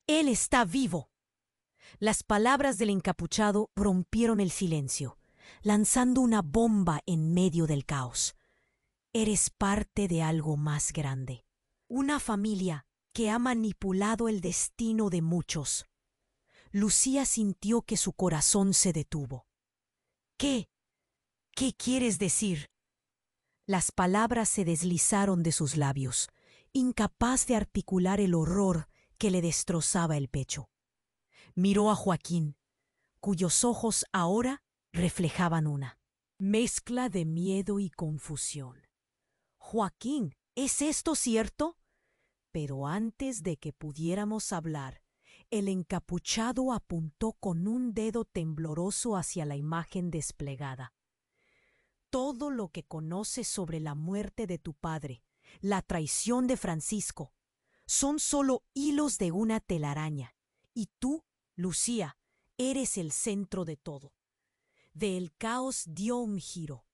Él está vivo. Las palabras del encapuchado rompieron el silencio, lanzando una bomba en medio del caos. Eres parte de algo más grande. Una familia que ha manipulado el destino de muchos. Lucía sintió que su corazón se detuvo. ¿Qué? ¿Qué quieres decir? Las palabras se deslizaron de sus labios, incapaz de articular el horror que le destrozaba el pecho. Miró a Joaquín, cuyos ojos ahora reflejaban una mezcla de miedo y confusión. Joaquín, ¿es esto cierto? Pero antes de que pudiéramos hablar, el encapuchado apuntó con un dedo tembloroso hacia la imagen desplegada. Todo lo que conoces sobre la muerte de tu padre, la traición de Francisco, son solo hilos de una telaraña, y tú, Lucía, eres el centro de todo. Del caos dio un giro.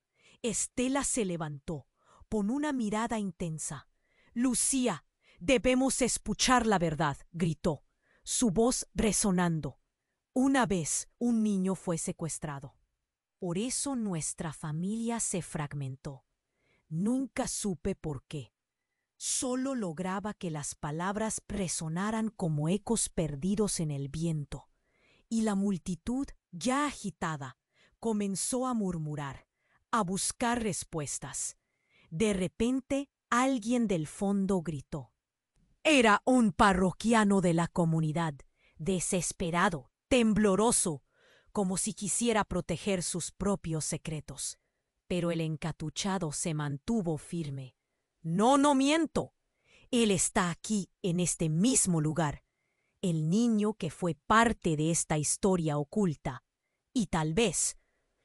Estela se levantó, con una mirada intensa. Lucía, debemos escuchar la verdad, gritó, su voz resonando. Una vez un niño fue secuestrado. Por eso nuestra familia se fragmentó. Nunca supe por qué. Solo lograba que las palabras resonaran como ecos perdidos en el viento. Y la multitud, ya agitada, comenzó a murmurar, a buscar respuestas. De repente, alguien del fondo gritó. Era un parroquiano de la comunidad, desesperado, tembloroso, como si quisiera proteger sus propios secretos. Pero el encapuchado se mantuvo firme. No miento. Él está aquí, en este mismo lugar. El niño que fue parte de esta historia oculta. Y tal vez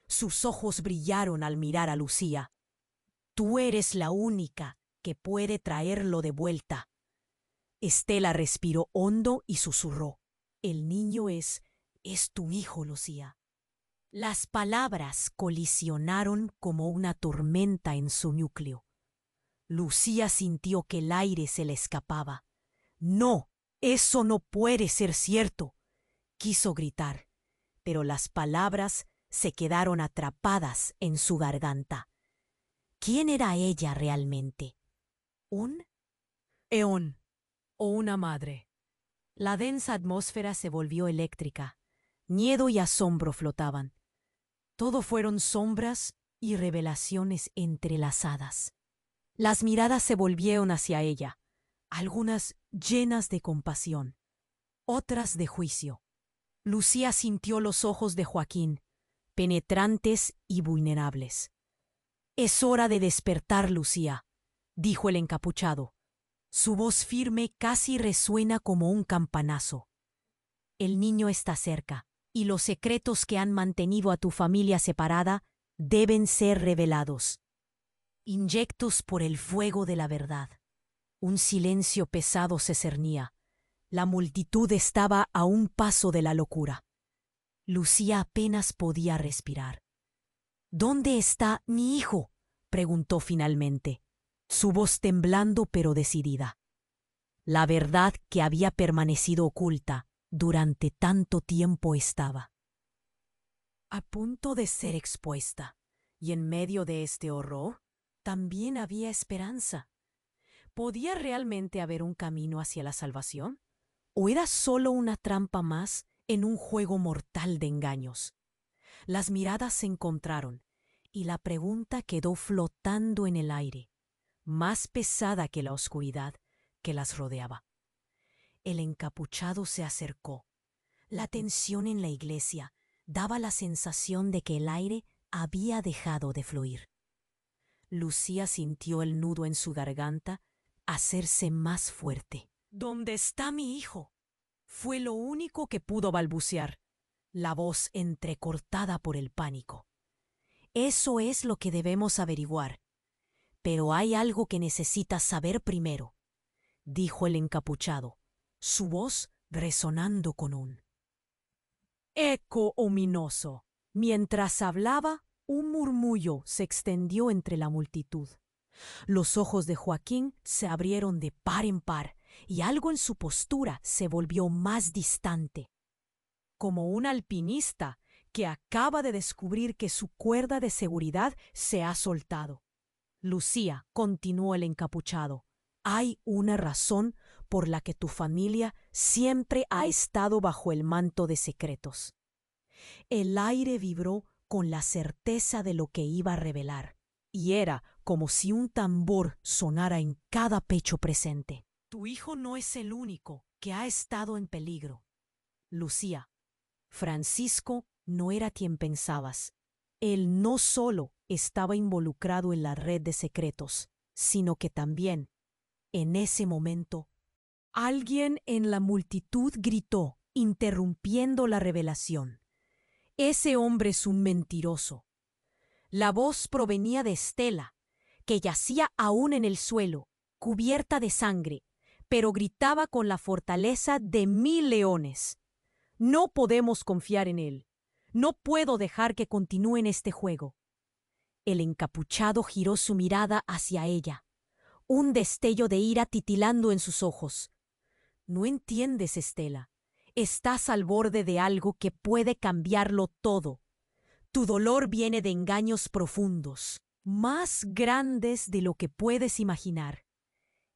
sus ojos brillaron al mirar a Lucía. Tú eres la única que puede traerlo de vuelta. Estela respiró hondo y susurró. El niño es tu hijo, Lucía. Las palabras colisionaron como una tormenta en su núcleo. Lucía sintió que el aire se le escapaba. No, eso no puede ser cierto. Quiso gritar, pero las palabras se quedaron atrapadas en su garganta. ¿Quién era ella realmente? ¿Un eón o una madre? La densa atmósfera se volvió eléctrica. Miedo y asombro flotaban. Todo fueron sombras y revelaciones entrelazadas. Las miradas se volvieron hacia ella, algunas llenas de compasión, otras de juicio. Lucía sintió los ojos de Joaquín, penetrantes y vulnerables. Es hora de despertar, Lucía, dijo el encapuchado. Su voz firme casi resuena como un campanazo. El niño está cerca, y los secretos que han mantenido a tu familia separada deben ser revelados. Inyectos por el fuego de la verdad. Un silencio pesado se cernía. La multitud estaba a un paso de la locura. Lucía apenas podía respirar. ¿Dónde está mi hijo?, preguntó finalmente, su voz temblando pero decidida. La verdad que había permanecido oculta durante tanto tiempo estaba a punto de ser expuesta, y en medio de este horror también había esperanza. ¿Podía realmente haber un camino hacia la salvación? ¿O era solo una trampa más en un juego mortal de engaños? Las miradas se encontraron, y la pregunta quedó flotando en el aire, más pesada que la oscuridad que las rodeaba. El encapuchado se acercó. La tensión en la iglesia daba la sensación de que el aire había dejado de fluir. Lucía sintió el nudo en su garganta hacerse más fuerte. ¿Dónde está mi hijo?, fue lo único que pudo balbucear, la voz entrecortada por el pánico. Eso es lo que debemos averiguar. Pero hay algo que necesitas saber primero, dijo el encapuchado, su voz resonando con un eco ominoso. Mientras hablaba, un murmullo se extendió entre la multitud. Los ojos de Joaquín se abrieron de par en par y algo en su postura se volvió más distante, como un alpinista que acaba de descubrir que su cuerda de seguridad se ha soltado. Lucía, continuó el encapuchado, hay una razón por la que tu familia siempre ha estado bajo el manto de secretos. El aire vibró con la certeza de lo que iba a revelar, y era como si un tambor sonara en cada pecho presente. Tu hijo no es el único que ha estado en peligro. Lucía, Francisco no era quien pensabas. Él no solo estaba involucrado en la red de secretos, sino que también, en ese momento, alguien en la multitud gritó, interrumpiendo la revelación. Ese hombre es un mentiroso. La voz provenía de Estela, que yacía aún en el suelo, cubierta de sangre, pero gritaba con la fortaleza de 1000 leones. No podemos confiar en él. No puedo dejar que continúe en este juego. El encapuchado giró su mirada hacia ella, un destello de ira titilando en sus ojos. No entiendes, Estela. Estás al borde de algo que puede cambiarlo todo. Tu dolor viene de engaños profundos, más grandes de lo que puedes imaginar.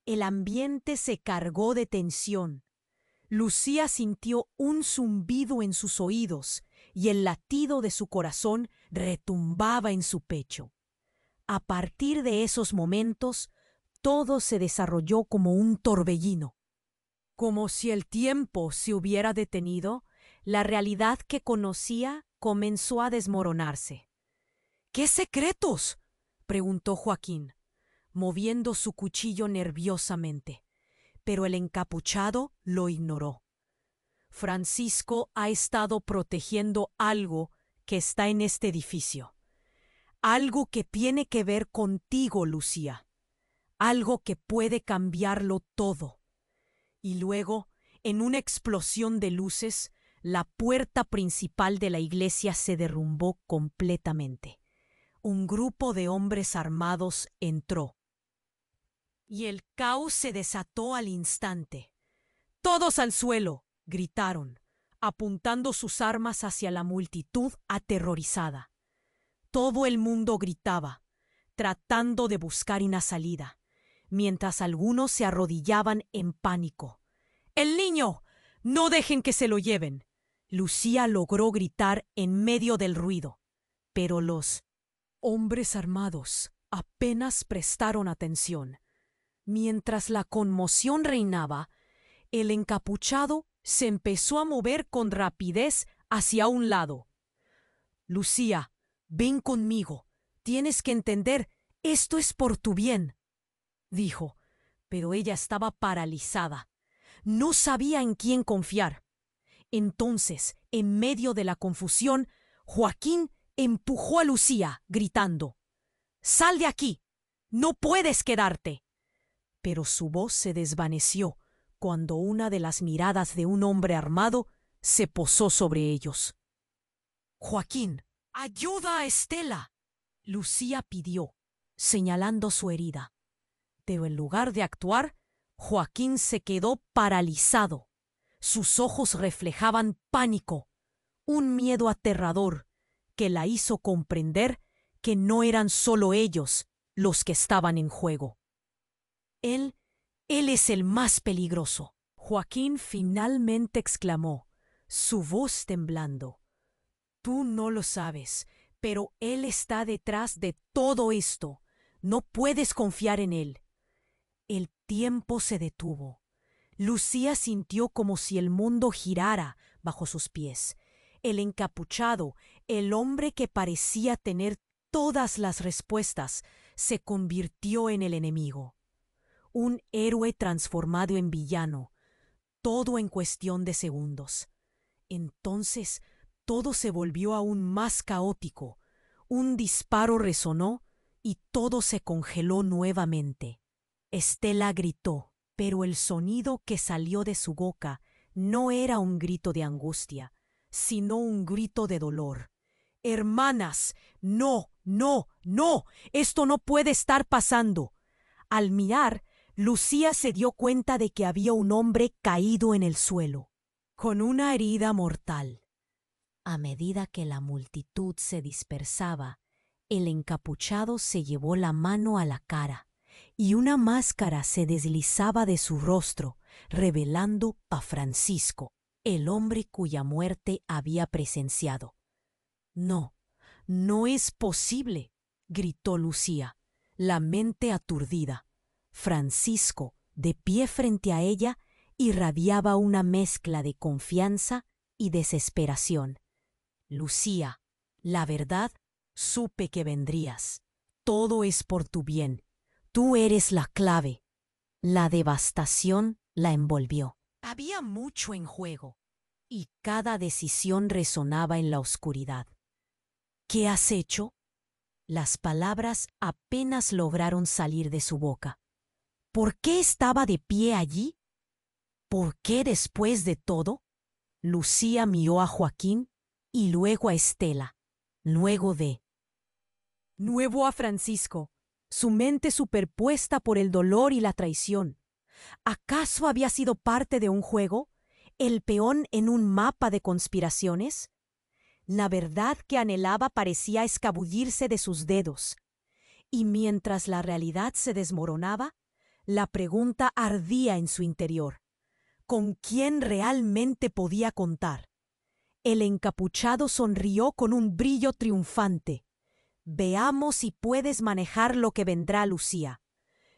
El ambiente se cargó de tensión. Lucía sintió un zumbido en sus oídos y el latido de su corazón retumbaba en su pecho. A partir de esos momentos, todo se desarrolló como un torbellino. Como si el tiempo se hubiera detenido, la realidad que conocía comenzó a desmoronarse. ¿Qué secretos?, preguntó Joaquín, moviendo su cuchillo nerviosamente, pero el encapuchado lo ignoró. Francisco ha estado protegiendo algo que está en este edificio. Algo que tiene que ver contigo, Lucía. Algo que puede cambiarlo todo. Y luego, en una explosión de luces, la puerta principal de la iglesia se derrumbó completamente. Un grupo de hombres armados entró. Y el caos se desató al instante. ¡Todos al suelo!, gritaron, apuntando sus armas hacia la multitud aterrorizada. Todo el mundo gritaba, tratando de buscar una salida, mientras algunos se arrodillaban en pánico. ¡El niño! ¡No dejen que se lo lleven! Lucía logró gritar en medio del ruido, pero los hombres armados apenas prestaron atención. Mientras la conmoción reinaba, el encapuchado se empezó a mover con rapidez hacia un lado. Lucía, ven conmigo. Tienes que entender, esto es por tu bien, dijo, pero ella estaba paralizada. No sabía en quién confiar. Entonces, en medio de la confusión, Joaquín empujó a Lucía, gritando, «¡Sal de aquí! ¡No puedes quedarte!». Pero su voz se desvaneció cuando una de las miradas de un hombre armado se posó sobre ellos. «Joaquín, ayuda a Estela», Lucía pidió, señalando su herida. Pero en lugar de actuar, Joaquín se quedó paralizado. Sus ojos reflejaban pánico, un miedo aterrador que la hizo comprender que no eran solo ellos los que estaban en juego. Él es el más peligroso, Joaquín finalmente exclamó, su voz temblando. Tú no lo sabes, pero él está detrás de todo esto. No puedes confiar en él. El tiempo se detuvo. Lucía sintió como si el mundo girara bajo sus pies. El encapuchado, el hombre que parecía tener todas las respuestas, se convirtió en el enemigo. Un héroe transformado en villano, todo en cuestión de segundos. Entonces todo se volvió aún más caótico. Un disparo resonó y todo se congeló nuevamente. Estela gritó, pero el sonido que salió de su boca no era un grito de angustia, sino un grito de dolor. «Hermanas, no, no, no, esto no puede estar pasando». Al mirar, Lucía se dio cuenta de que había un hombre caído en el suelo, con una herida mortal. A medida que la multitud se dispersaba, el encapuchado se llevó la mano a la cara y una máscara se deslizaba de su rostro, revelando a Francisco, el hombre cuya muerte había presenciado. «No, no es posible», gritó Lucía, la mente aturdida. Francisco, de pie frente a ella, irradiaba una mezcla de confianza y desesperación. «Lucía, la verdad, supe que vendrías. Todo es por tu bien. Tú eres la clave». La devastación la envolvió. Había mucho en juego, y cada decisión resonaba en la oscuridad. «¿Qué has hecho?». Las palabras apenas lograron salir de su boca. ¿Por qué estaba de pie allí? ¿Por qué, después de todo? Lucía miró a Joaquín y luego a Estela, luego nuevo a Francisco, su mente superpuesta por el dolor y la traición. ¿Acaso había sido parte de un juego? ¿El peón en un mapa de conspiraciones? La verdad que anhelaba parecía escabullirse de sus dedos. Y mientras la realidad se desmoronaba, la pregunta ardía en su interior. ¿Con quién realmente podía contar? El encapuchado sonrió con un brillo triunfante. «Veamos si puedes manejar lo que vendrá, Lucía.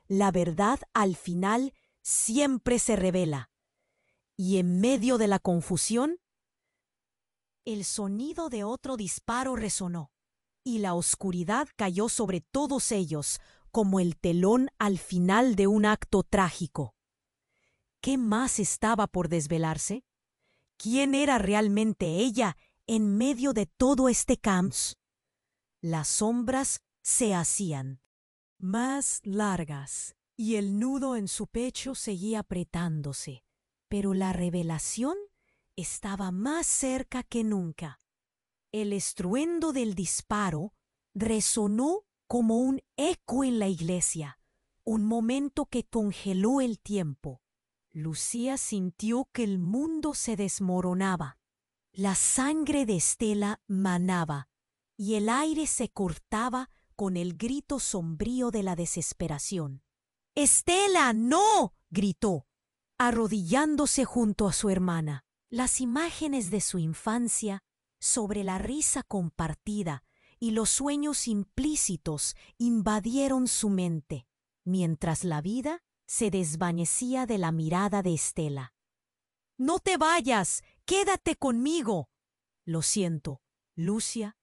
La verdad, al final, siempre se revela». Y en medio de la confusión, el sonido de otro disparo resonó, y la oscuridad cayó sobre todos ellos como el telón al final de un acto trágico. ¿Qué más estaba por desvelarse? ¿Quién era realmente ella en medio de todo este caos? Las sombras se hacían más largas y el nudo en su pecho seguía apretándose, pero la revelación estaba más cerca que nunca. El estruendo del disparo resonó como un eco en la iglesia, un momento que congeló el tiempo. Lucía sintió que el mundo se desmoronaba. La sangre de Estela manaba y el aire se cortaba con el grito sombrío de la desesperación. «¡Estela, no!», gritó, arrodillándose junto a su hermana. Las imágenes de su infancia, sobre la risa compartida y los sueños implícitos invadieron su mente, mientras la vida se desvanecía de la mirada de Estela. «¡No te vayas! ¡Quédate conmigo!». «Lo siento, Lucia,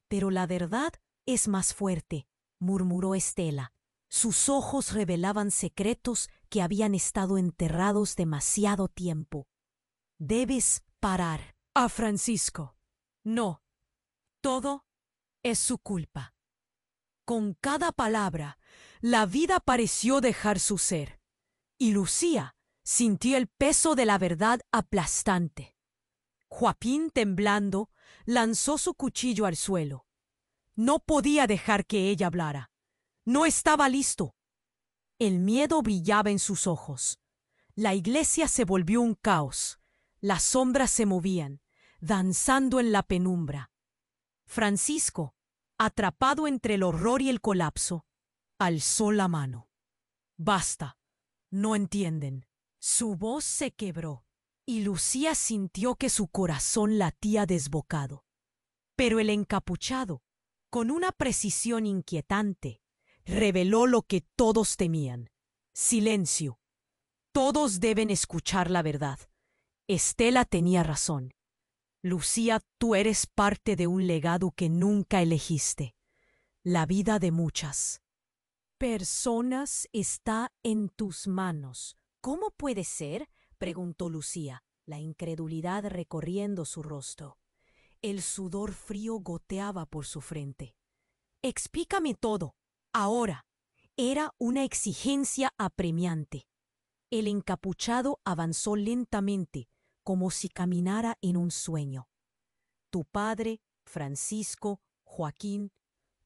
pero la verdad es más fuerte», murmuró Estela. Sus ojos revelaban secretos que habían estado enterrados demasiado tiempo. «Debes parar a Francisco. No, todo es su culpa». Con cada palabra, la vida pareció dejar su ser, y Lucía sintió el peso de la verdad aplastante. Joaquín, temblando, lanzó su cuchillo al suelo. No podía dejar que ella hablara. No estaba listo. El miedo brillaba en sus ojos. La iglesia se volvió un caos. Las sombras se movían, danzando en la penumbra. Francisco, atrapado entre el horror y el colapso, alzó la mano. «Basta. No entienden». Su voz se quebró y Lucía sintió que su corazón latía desbocado. Pero el encapuchado, con una precisión inquietante, reveló lo que todos temían. «Silencio. Todos deben escuchar la verdad. Estela tenía razón. Lucía, tú eres parte de un legado que nunca elegiste. La vida de muchas personas está en tus manos». «¿Cómo puede ser?», preguntó Lucía, la incredulidad recorriendo su rostro. El sudor frío goteaba por su frente. «Explícame todo, ahora». Era una exigencia apremiante. El encapuchado avanzó lentamente, como si caminara en un sueño. «Tu padre, Francisco, Joaquín,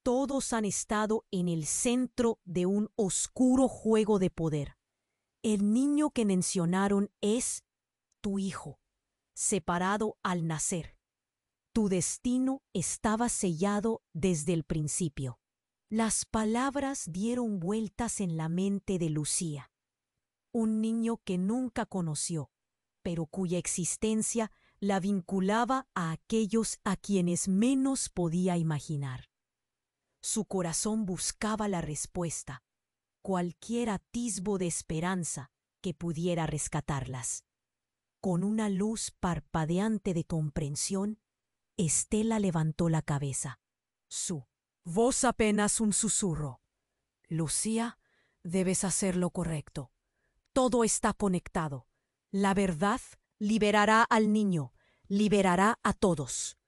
todos han estado en el centro de un oscuro juego de poder. El niño que mencionaron es tu hijo, separado al nacer. Tu destino estaba sellado desde el principio. Las palabras dieron vueltas en la mente de Lucía. Un niño que nunca conoció, pero cuya existencia la vinculaba a aquellos a quienes menos podía imaginar. Su corazón buscaba la respuesta, cualquier atisbo de esperanza que pudiera rescatarlas. Con una luz parpadeante de comprensión, Estela levantó la cabeza. Su voz apenas un susurro. Lucía, debes hacer lo correcto. Todo está conectado. La verdad liberará al niño, liberará a todos.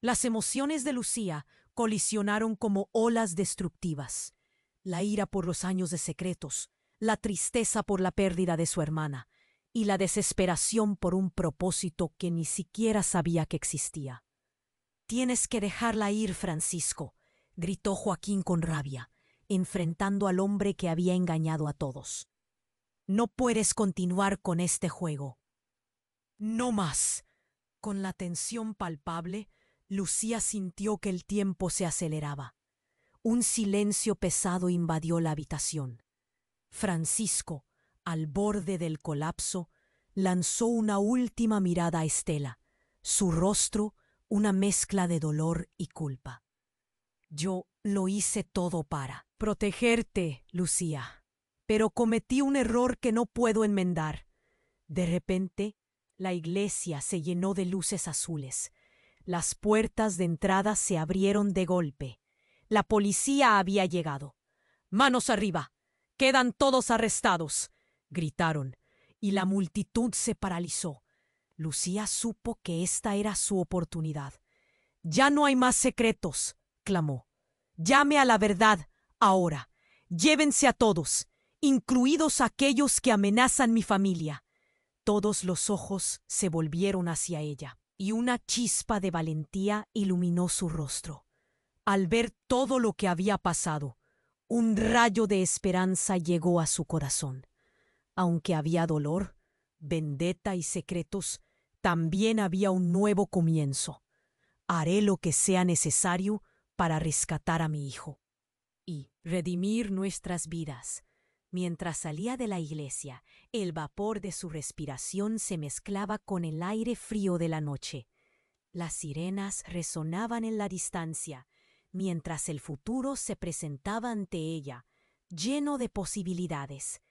Las emociones de Lucía colisionaron como olas destructivas. La ira por los años de secretos, la tristeza por la pérdida de su hermana y la desesperación por un propósito que ni siquiera sabía que existía. «Tienes que dejarla ir, Francisco», gritó Joaquín con rabia, enfrentando al hombre que había engañado a todos. «No puedes continuar con este juego». «No más». Con la tensión palpable, Lucía sintió que el tiempo se aceleraba. Un silencio pesado invadió la habitación. Francisco, al borde del colapso, lanzó una última mirada a Estela, su rostro una mezcla de dolor y culpa. «Yo lo hice todo para protegerte, Lucía, pero cometí un error que no puedo enmendar». De repente, la iglesia se llenó de luces azules. Las puertas de entrada se abrieron de golpe. La policía había llegado. «¡Manos arriba! ¡Quedan todos arrestados!», gritaron, y la multitud se paralizó. Lucía supo que esta era su oportunidad. «Ya no hay más secretos», clamó. «Llame a la verdad ahora. Llévense a todos, incluidos aquellos que amenazan mi familia». Todos los ojos se volvieron hacia ella, y una chispa de valentía iluminó su rostro. Al ver todo lo que había pasado, un rayo de esperanza llegó a su corazón. Aunque había dolor, vendetta y secretos, también había un nuevo comienzo. «Haré lo que sea necesario para rescatar a mi hijo y redimir nuestras vidas». Mientras salía de la iglesia, el vapor de su respiración se mezclaba con el aire frío de la noche. Las sirenas resonaban en la distancia, mientras el futuro se presentaba ante ella, lleno de posibilidades.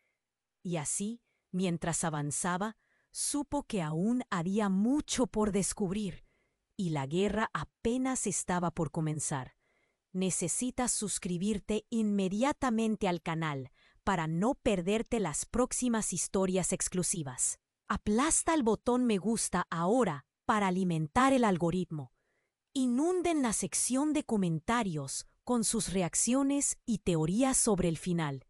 Y así, mientras avanzaba, supo que aún había mucho por descubrir, y la guerra apenas estaba por comenzar. Necesitas suscribirte inmediatamente al canal para no perderte las próximas historias exclusivas. Aplasta el botón me gusta ahora para alimentar el algoritmo. Inunden la sección de comentarios con sus reacciones y teorías sobre el final.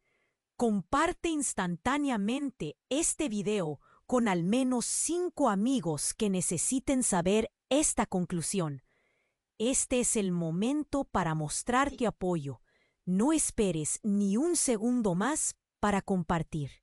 Comparte instantáneamente este video con al menos 5 amigos que necesiten saber esta conclusión. Este es el momento para mostrar tu apoyo. No esperes ni un segundo más para compartir.